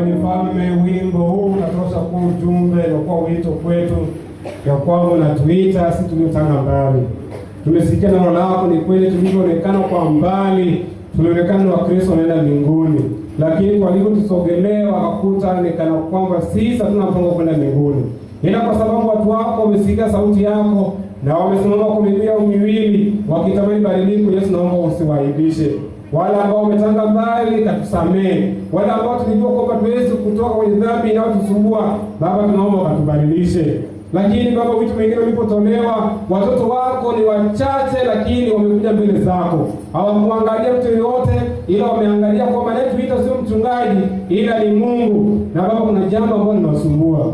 Baba ni Mfalme, wimbo huu unatosha kuwa ujumbe na kuwa wito kwetu ya kwamba unatuita sisi tuliotanga mbali. Tumesikia neno lako, ni kweli tulivyoonekana kwa mbali, tulionekana wa Kristo wanaenda mbinguni. Lakini kwa hivyo tusogelee wakakuta nikana kwamba sisi hatuna mpango kwenda mbinguni. Ila kwa sababu watu wako wamesikia sauti yako na wamesimama kwa miguu yao miwili wakitamani badiliko, Yesu naomba usiwaibishe. Wale ambao wametanga mbali katusamee. Wale ambao tulijua kwamba tuwezi kutoka kwenye dhambi inayotusumbua, Baba tunaomba ukatubadilishe. Lakini Baba, vitu vingine vilipotolewa, watoto wako ni wachache lakini wamekuja mbele zako. Hawakuangalia mtu yoyote, ila wameangalia kwamba anayetuita sio mchungaji ila ni Mungu. Na Baba, kuna jambo ambalo linawasumbua.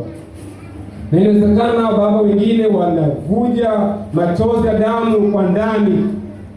Na inawezekana Baba, wengine wanavuja machozi ya damu kwa ndani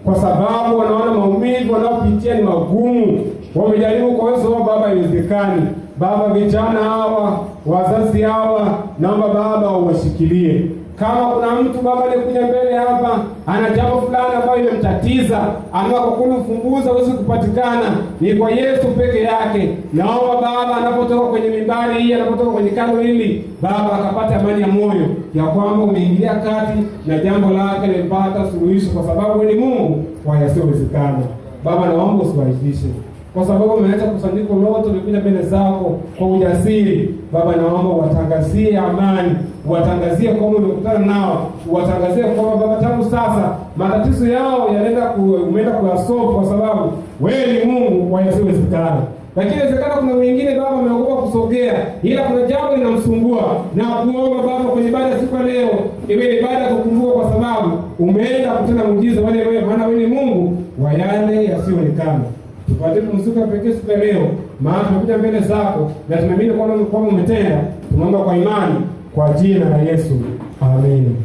kwa sababu wanaona maumivu wanaopitia ni magumu. Wamejaribu kwa uwezo wao Baba, haiwezekani. Baba, vijana hawa, wazazi hawa, naomba Baba uwashikilie. Kama kuna mtu Baba aliyekuja mbele hapa ana jambo fulani ambalo limemtatiza, ama kwa kweli ufumbuzi uweze kupatikana, ni kwa Yesu peke yake. Naomba Baba, anapotoka kwenye mimbari hii, anapotoka kwenye kando hili, Baba akapata amani ya moyo ya kwamba umeingilia kati na jambo lake limepata suluhisho, kwa sababu ni Mungu wa yasiyowezekana. Baba, naomba usiwaibishe, kwa sababu umeleta kusanyiko lote limekuja mbele zako kwa ujasiri. Baba, naomba watangazie amani, watangazie kwamba umekutana nao, watangazie kwamba Baba, tangu sasa matatizo yao umeenda kuyasolve, kwa sababu wewe ni Mungu wa yasiyowezekana. Lakini inawezekana kuna wengine Baba wameogopa kusogea, ila kuna jambo linamsumbua, na kuomba Baba kwenye ibada ya siku leo iwe ibada ya kukumbuka, kwa sababu umeenda kutenda muujiza wale wewe, maana wewe ni Mungu wa yale yasiyoonekana. Tupate kumsuka pekee siku leo, maana tumekuja mbele zako na tunaamini kwamba umetenda. Tunaomba kwa imani kwa jina la Yesu. Amen.